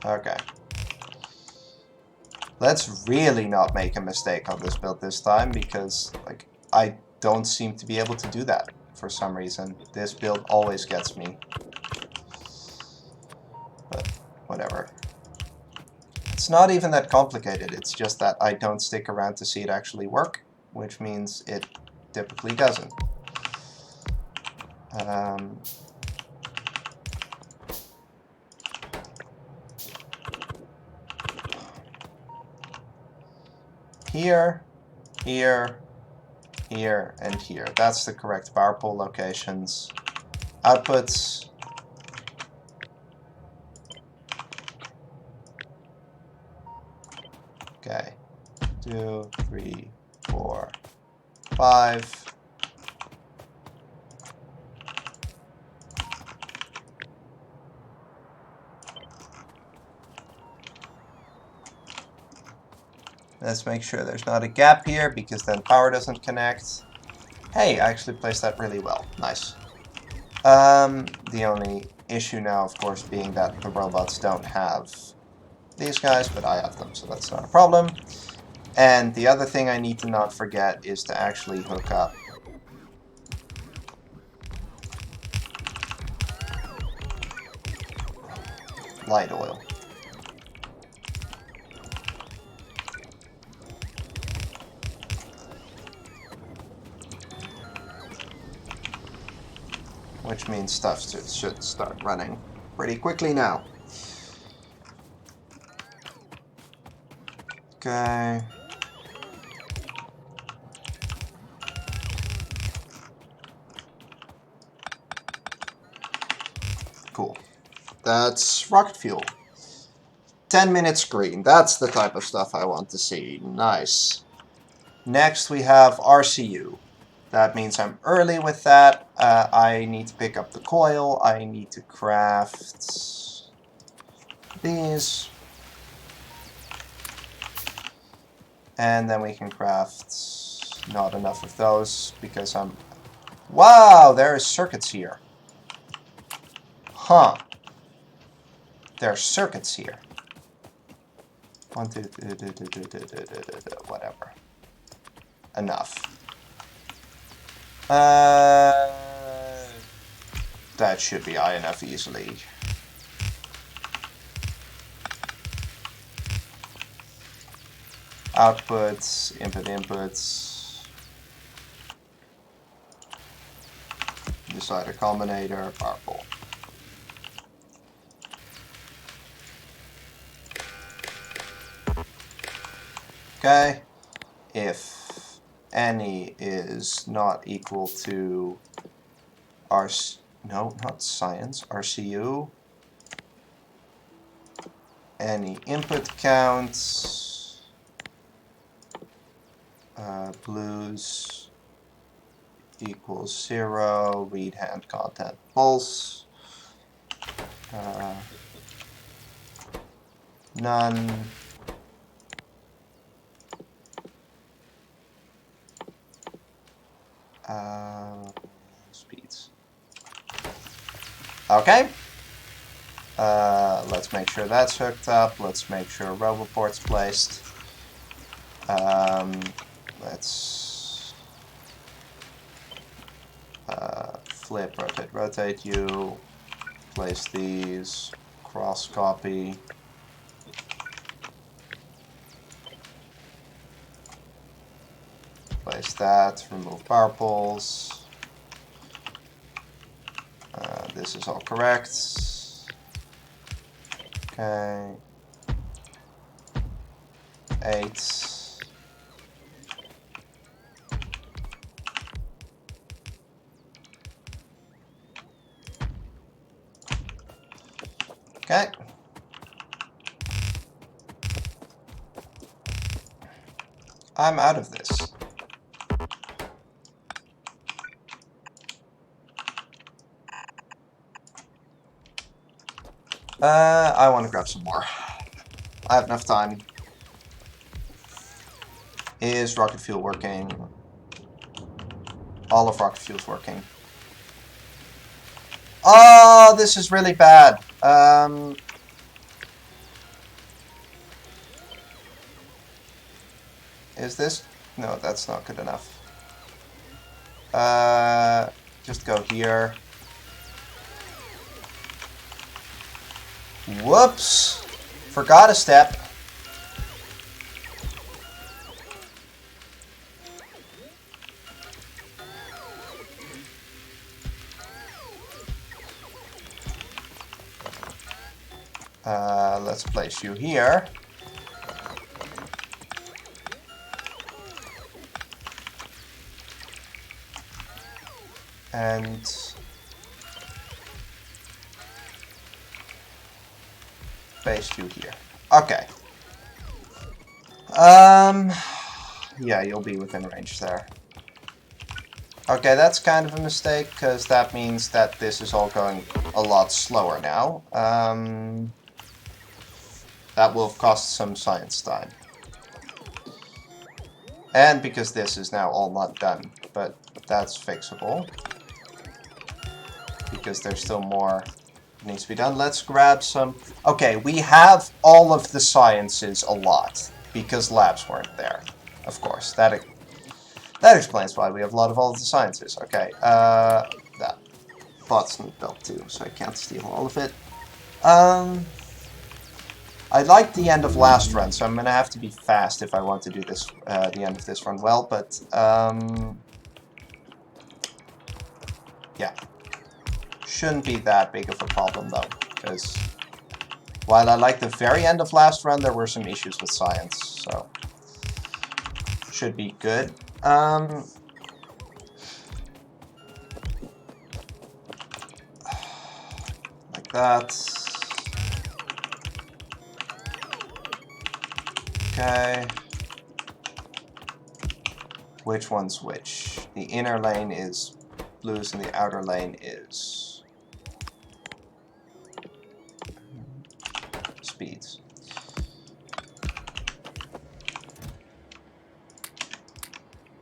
[SPEAKER 1] Okay. Let's really not make a mistake on this build this time, because like I don't seem to be able to do that for some reason. This build always gets me. But whatever. It's not even that complicated, it's just that I don't stick around to see it actually work, which means it typically doesn't. Here, here, here, and here. That's the correct power pole locations. Outputs. Okay. 2, 3, 4, 5. Let's make sure there's not a gap here, because then power doesn't connect. Hey, I actually placed that really well. Nice. The only issue now, of course, being that the robots don't have these guys, but I have them, so that's not a problem. And the other thing I need to not forget is to actually hook up light oil. Which means stuff should start running pretty quickly now. Okay. Cool. That's rocket fuel. 10-minute screen. That's the type of stuff I want to see. Nice. Next we have RCU. That means I'm early with that. I need to pick up the coil. I need to craft these. And then we can craft not enough of those because I'm... Wow, there are circuits here. Huh. There are circuits here. 1, 2, whatever. Enough. That should be high enough easily. Outputs, inputs. Decider combinator, power pole. Okay. If any is not equal to RCU. Any input counts. Blues equals 0. Read hand content pulse. None. Speeds. Okay. Let's make sure that's hooked up. Let's make sure roboport's placed. Let's flip, rotate you. Place these. Cross copy. Place that, remove power poles. This is all correct. Okay. 8. Okay. I'm out of this. I want to grab some more. I have enough time. Is rocket fuel working? All of rocket fuel's working. Oh, this is really bad. Is this? No, that's not good enough. Just go here. Whoops! Forgot a step. Let's place you here. And place you here. Okay. Yeah, you'll be within range there. Okay, that's kind of a mistake, because that means that this is all going a lot slower now. That will cost some science time. And because this is now all not done, but that's fixable. Because there's still more that needs to be done. Let's grab some... Okay, we have all of the sciences a lot, because labs weren't there. Of course, that explains why we have a lot of all of the sciences. Okay, that bots need built too, so I can't steal all of it. I like the end of last run, so I'm gonna have to be fast if I want to do this, the end of this run well, but, yeah. Shouldn't be that big of a problem, though, because while I like the very end of last run, there were some issues with science, so should be good. Like that. Okay. Which one's which? The inner lane is blues and the outer lane is speeds.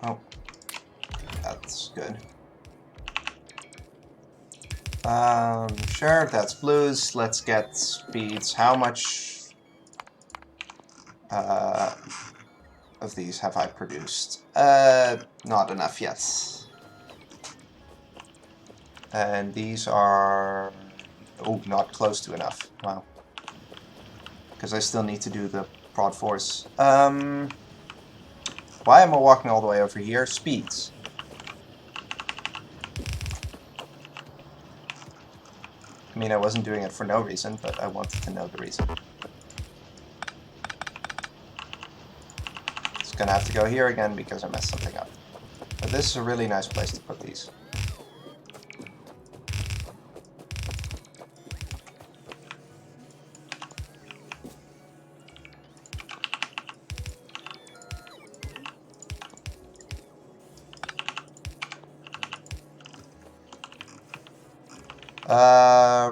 [SPEAKER 1] Oh, that's good. Sure, that's blues. Let's get speeds. How much of these have I produced? Not enough yet. And these are... Oh, not close to enough. Wow. Because I still need to do the prod force. Why am I walking all the way over here? Speeds. I mean, I wasn't doing it for no reason, but I wanted to know the reason. It's gonna have to go here again because I messed something up. But this is a really nice place to put these.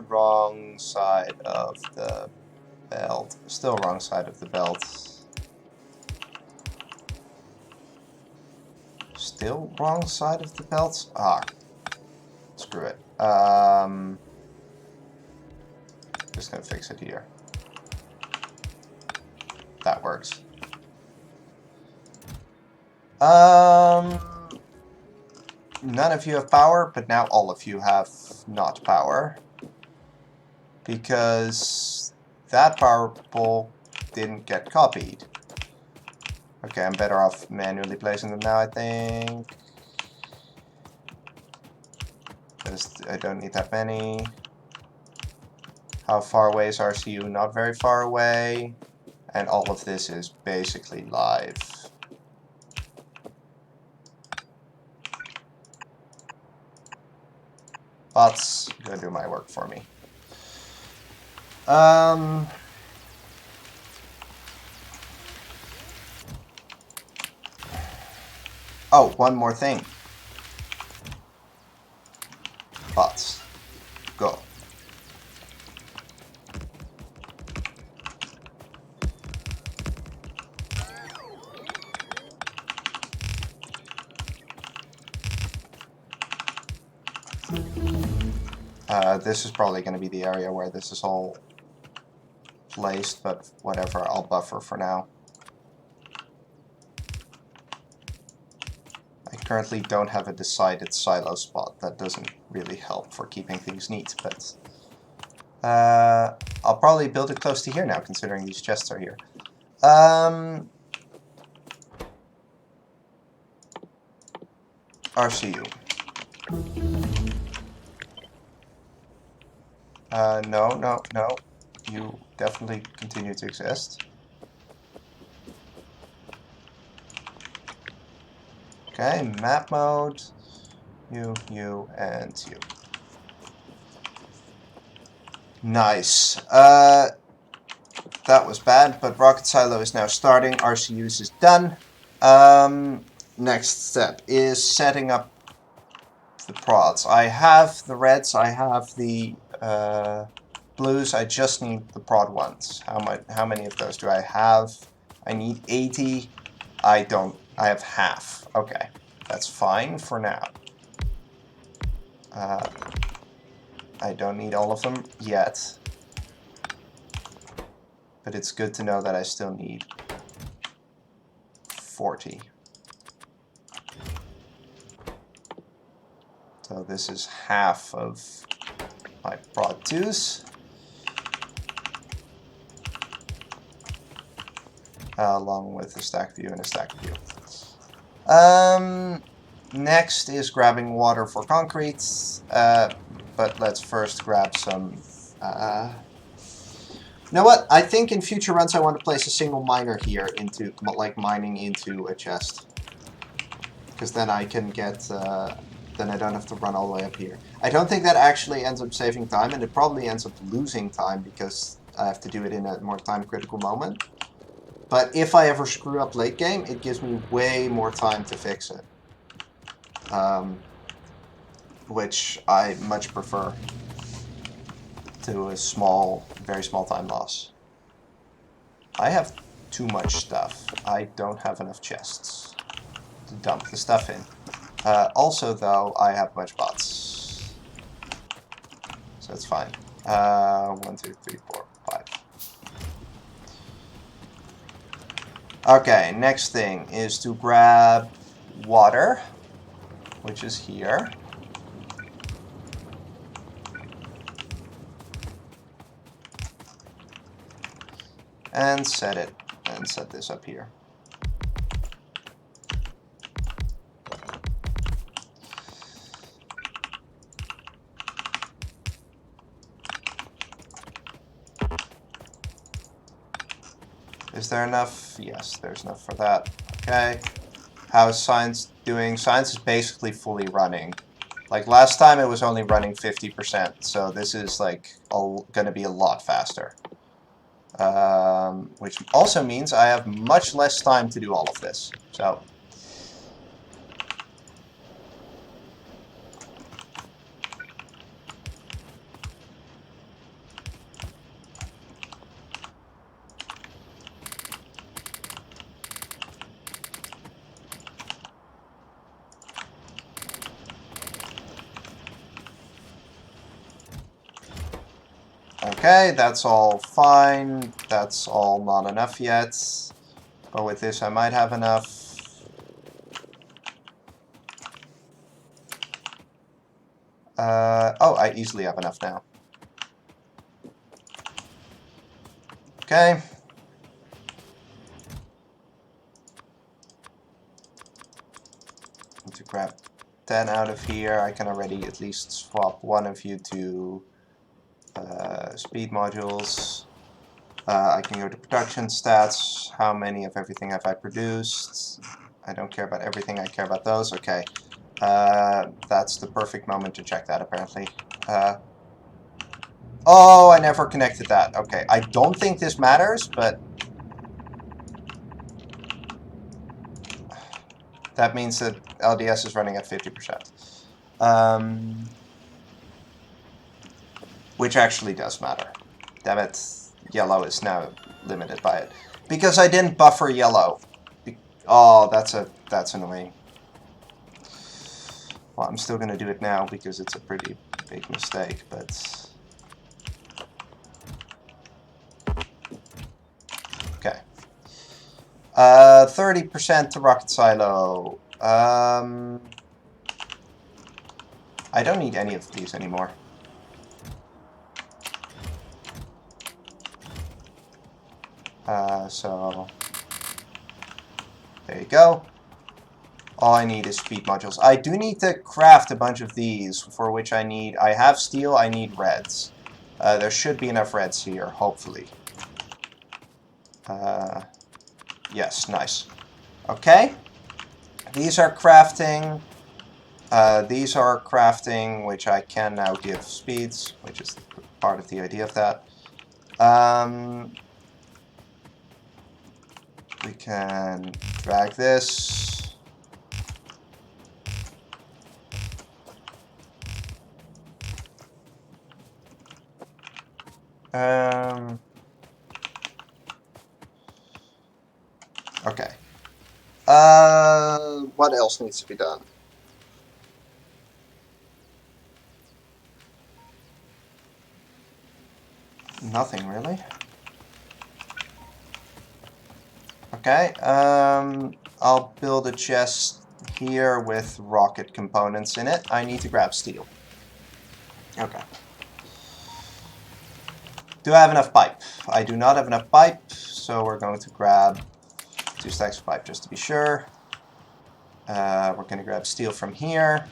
[SPEAKER 1] Wrong side of the belt. Still wrong side of the belt. Still wrong side of the belt? Ah, screw it. Just gonna fix it here. That works. None of you have power, but now all of you have not power. Because that power pole didn't get copied. Okay, I'm better off manually placing them now, I think. Because I don't need that many. How far away is RCU? Not very far away. And all of this is basically live. Bots, go do my work for me. Um... Oh, one more thing. Bots. Go. This is probably going to be the area where this is all placed, but whatever, I'll buffer for now. I currently don't have a decided silo spot. That doesn't really help for keeping things neat, but I'll probably build it close to here now, considering these chests are here. RCU. No. You definitely continue to exist. Okay, map mode. You, and you. Nice. That was bad, but Rocket Silo is now starting. RCUs is done. Next step is setting up the prods. I have the reds, I have the blues, I just need the prod ones. How many of those do I have? I need 80. I have half. Okay, that's fine for now. I don't need all of them yet. But it's good to know that I still need 40. So this is half of my prod 2s. Along with a stack view and a stack view. Next is grabbing water for concrete. But let's first grab some... You know what? I think in future runs I want to place a single miner here into, like, mining into a chest. Because then I can get, then I don't have to run all the way up here. I don't think that actually ends up saving time, and it probably ends up losing time because I have to do it in a more time-critical moment. But if I ever screw up late game, it gives me way more time to fix it. Which I much prefer to a small, very small time loss. I have too much stuff. I don't have enough chests to dump the stuff in. Also, though, I have a bunch of bots. So it's fine. 1, 2, 3, 4, 5. Okay, next thing is to grab water, which is here. And set it, and set this up here. Is there enough? Yes, there's enough for that. Okay. How is science doing? Science is basically fully running. Like last time it was only running 50%, so this is like going to be a lot faster. Which also means I have much less time to do all of this. So okay, that's all fine. That's all not enough yet. But with this I might have enough. Oh, I easily have enough now. Okay. Need to grab 10 out of here. I can already at least swap one of you to speed modules. I can go to production stats. How many of everything have I produced? I don't care about everything, I care about those. Okay. That's the perfect moment to check that, apparently. Oh, I never connected that. Okay, I don't think this matters, but that means that LDS is running at 50%. Which actually does matter. Damn it, yellow is now limited by it. Because I didn't buffer yellow. Oh, that's annoying. Well, I'm still going to do it now because it's a pretty big mistake, but... Okay. 30% to rocket silo. I don't need any of these anymore. So there you go. All I need is speed modules. I do need to craft a bunch of these, for which I have steel, I need reds. There should be enough reds here, hopefully. Yes, nice. Okay. These are crafting. These are crafting, which I can now give speeds, which is part of the idea of that. We can drag this. Okay. What else needs to be done? Nothing really. Okay, I'll build a chest here with rocket components in it. I need to grab steel. Okay. Do I have enough pipe? I do not have enough pipe, so we're going to grab 2 stacks of pipe just to be sure. We're going to grab steel from here.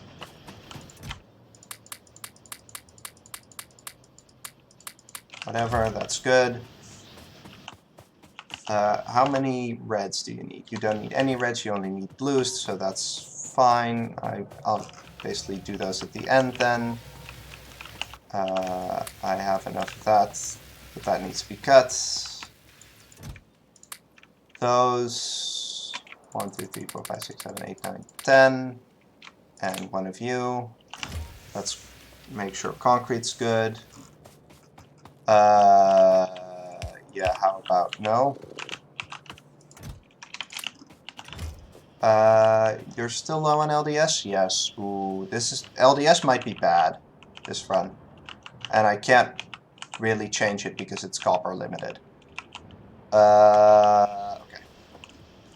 [SPEAKER 1] Whatever, that's good. How many reds do you need? You don't need any reds, you only need blues, so that's fine. I'll basically do those at the end then. I have enough of that, but that needs to be cut. Those 1, 2, 3, 4, 5, 6, 7, 8, 9, 10, and one of you. Let's make sure concrete's good. Yeah, how about no? You're still low on LDS? Yes. Ooh, LDS might be bad, this run. And I can't really change it because it's copper limited. Okay.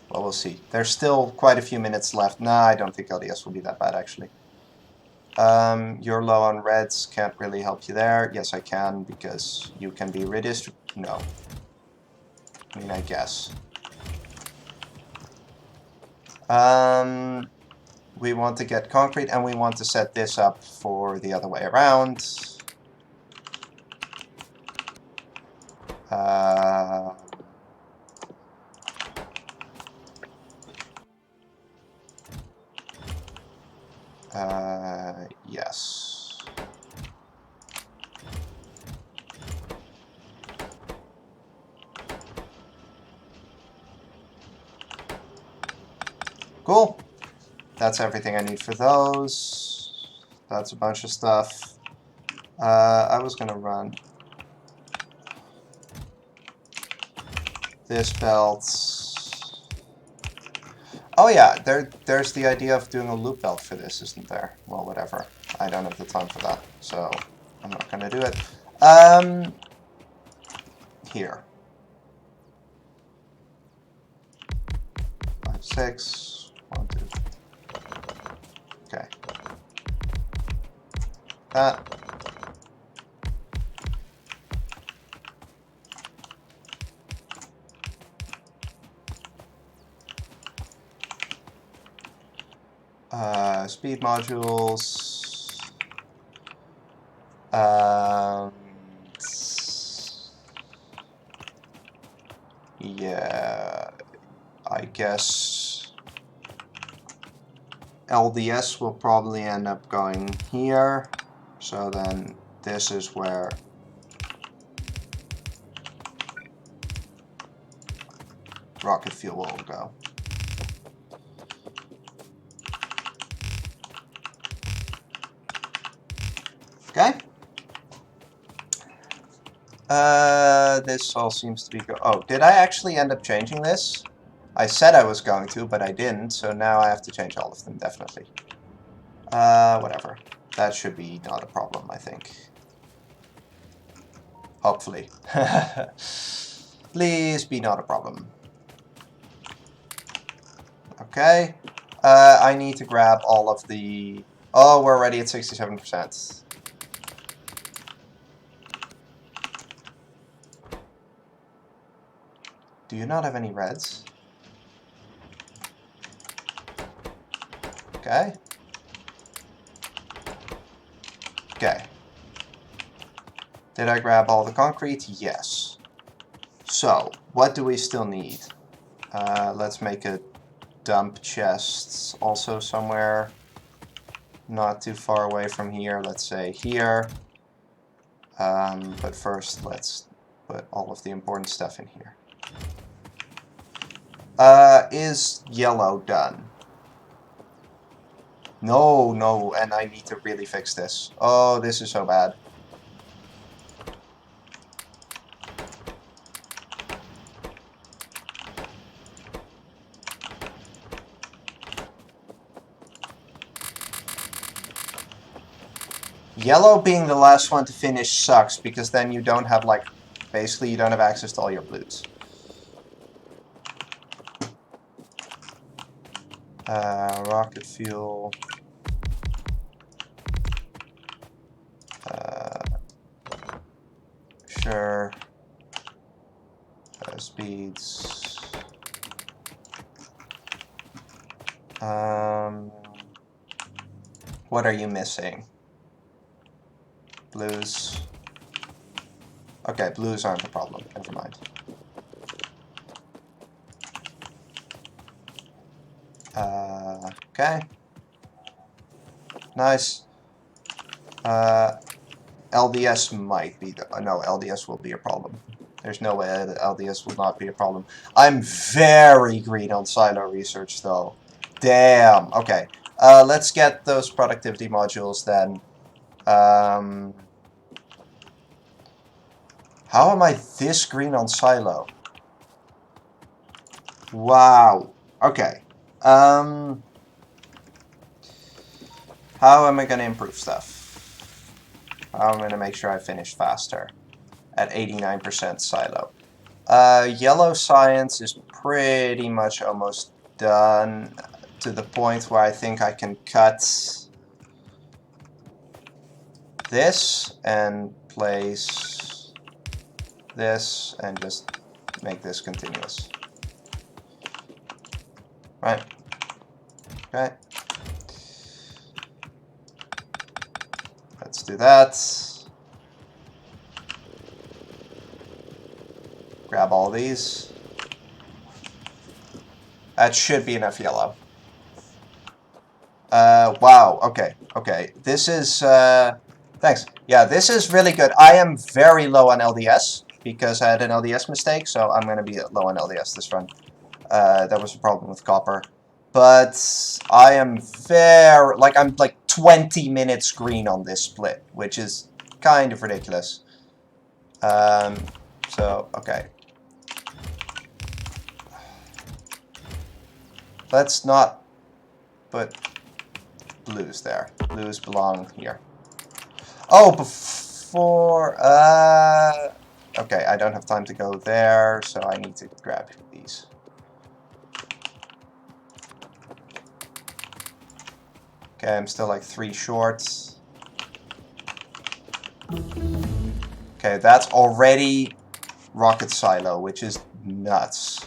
[SPEAKER 1] Well, we'll see. There's still quite a few minutes left. Nah, I don't think LDS will be that bad, actually. You're low on reds. Can't really help you there. Yes, I can, because you can be redistributed. No. I mean, I guess. We want to get concrete, and we want to set this up for the other way around. Yes. Cool. That's everything I need for those. That's a bunch of stuff. I was gonna run this belt. Oh yeah, there's the idea of doing a loop belt for this, isn't there? Well, whatever. I don't have the time for that, so I'm not gonna do it. Here. 5, 6, 1, 2. Okay. That. Speed modules. Yeah, I guess LDS will probably end up going here. So then this is where rocket fuel will go. Okay. This all seems to be oh, did I actually end up changing this? I said I was going to, but I didn't, so now I have to change all of them, definitely. Whatever. That should be not a problem, I think. Hopefully. Please be not a problem. Okay. I need to grab all of the... Oh, we're already at 67%. Do you not have any reds? Okay. Okay. Did I grab all the concrete? Yes. So, what do we still need? Let's make a dump chest also somewhere not too far away from here. Let's say here. But first, let's put all of the important stuff in here. Is yellow done? No, no, and I need to really fix this. Oh, this is so bad. Yellow being the last one to finish sucks, because then you don't have, like, basically you don't have access to all your blues. Rocket fuel. Sure. Speeds. What are you missing? Blues. Okay, blues aren't a problem. Never mind. Okay. Nice. LDS might be the... no, LDS will be a problem. There's no way that LDS will not be a problem. I'm very green on silo research, though. Damn. Okay. Let's get those productivity modules then. How am I this green on silo? Wow. Okay. How am I going to improve stuff? How am I going to make sure I finish faster? At 89% silo. Yellow science is pretty much almost done to the point where I think I can cut this and place this and just make this continuous. Right. Okay. Let's do that. Grab all these. That should be enough yellow. Wow, okay, okay. This is, thanks. Yeah, this is really good. I am very low on LDS, because I had an LDS mistake, so I'm going to be low on LDS this run. That was a problem with copper. But I am very, like, I'm like 20 minutes green on this split, which is kind of ridiculous. So, okay. Let's not put blues there. Blues belong here. Oh, before... okay, I don't have time to go there, so I need to grab these. Okay, I'm still like 3 short. Okay, that's already rocket silo, which is nuts.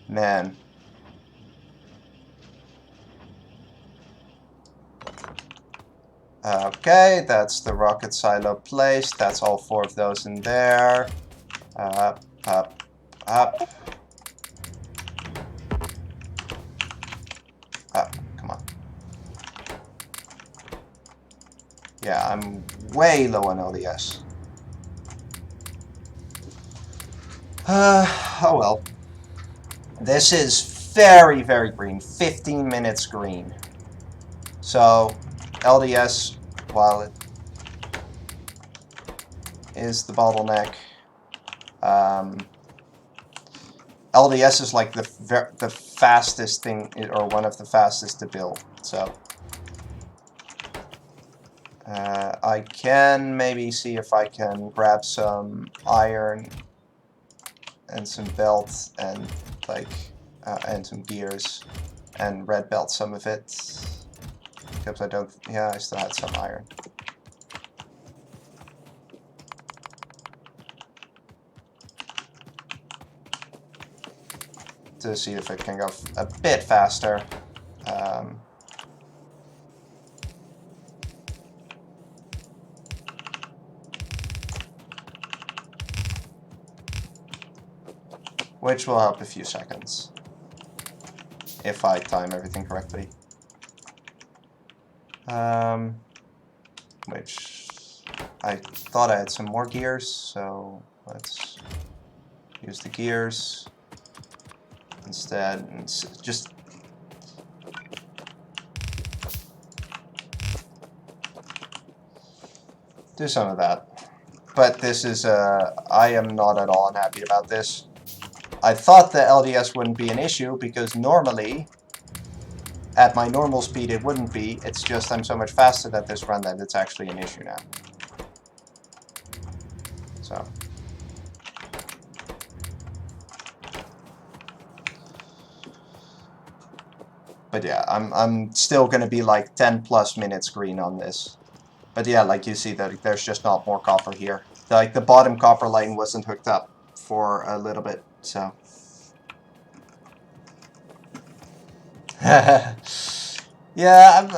[SPEAKER 1] Man. Okay, that's the rocket silo placed. That's all 4 of those in there. Up, up, up. Yeah, I'm way low on LDS. Oh well. This is very, very green. 15 minutes green. So, LDS, while it is the bottleneck, LDS is like the fastest thing, or one of the fastest to build. So, I can maybe see if I can grab some iron and some belts and like and some gears and red belt some of it, because I don't. Yeah, I still had some iron. To see if it can go a bit faster. Which will help a few seconds. If I time everything correctly. Which I thought I had some more gears, so let's use the gears instead and just do some of that. But this is, I am not at all unhappy about this. I thought the LDS wouldn't be an issue because normally, at my normal speed, it wouldn't be. It's just I'm so much faster at this run that it's actually an issue now. So. But yeah, I'm still going to be like 10 plus minutes green on this. But yeah, like you see, that there's just not more copper here. Like the bottom copper line wasn't hooked up for a little bit, so. Yeah,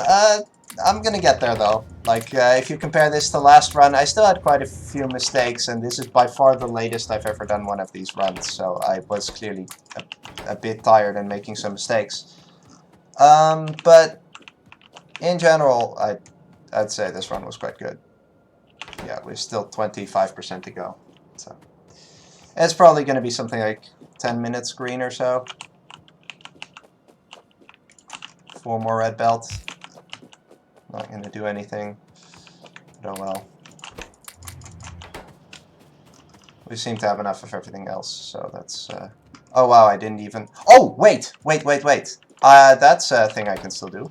[SPEAKER 1] I'm gonna get there though. Like if you compare this to last run, I still had quite a few mistakes, and this is by far the latest I've ever done one of these runs. So I was clearly a bit tired and making some mistakes. But in general, I'd say this run was quite good. Yeah, we're still 25% to go. So it's probably going to be something like 10 minutes green or so. 4 more red belts. Not going to do anything. But oh well. We seem to have enough of everything else, so that's... Oh wow, I didn't even... Oh, wait! That's a thing I can still do.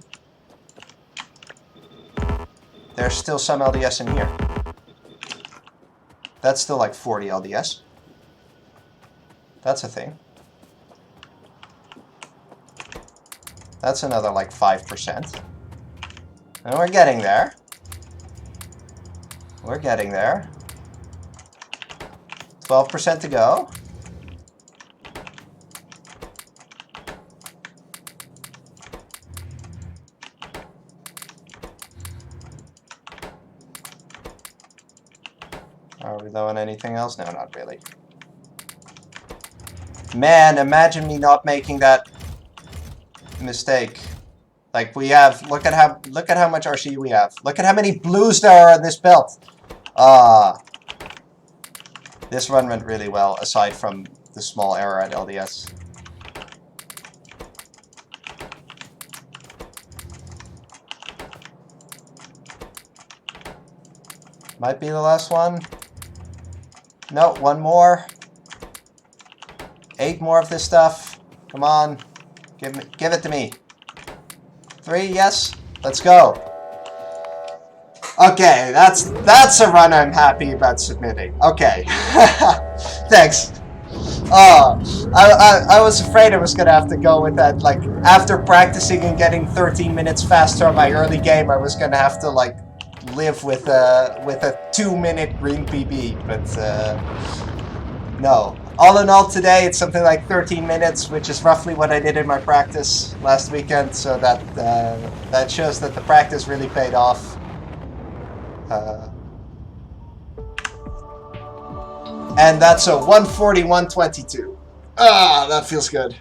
[SPEAKER 1] There's still some LDS in here. That's still like 40 LDS. That's a thing. That's another like 5%. And we're getting there. We're getting there. 12% to go. Are we low on anything else? No, not really. Man, imagine me not making that mistake. Like we have, look at how much RC we have. Look at how many blues there are on this belt. This run went really well, aside from the small error at LDS. Might be the last one. No, one more. 8 more of this stuff. Come on. Give it to me. 3, yes. Let's go. Okay, that's a run I'm happy about submitting. Okay. Thanks. I was afraid I was gonna have to go with that. Like, after practicing and getting 13 minutes faster on my early game, I was gonna have to, like, live with a 2-minute green PB, but no. All in all, today it's something like 13 minutes, which is roughly what I did in my practice last weekend. So that shows that the practice really paid off. And that's a 141.22. Ah, that feels good.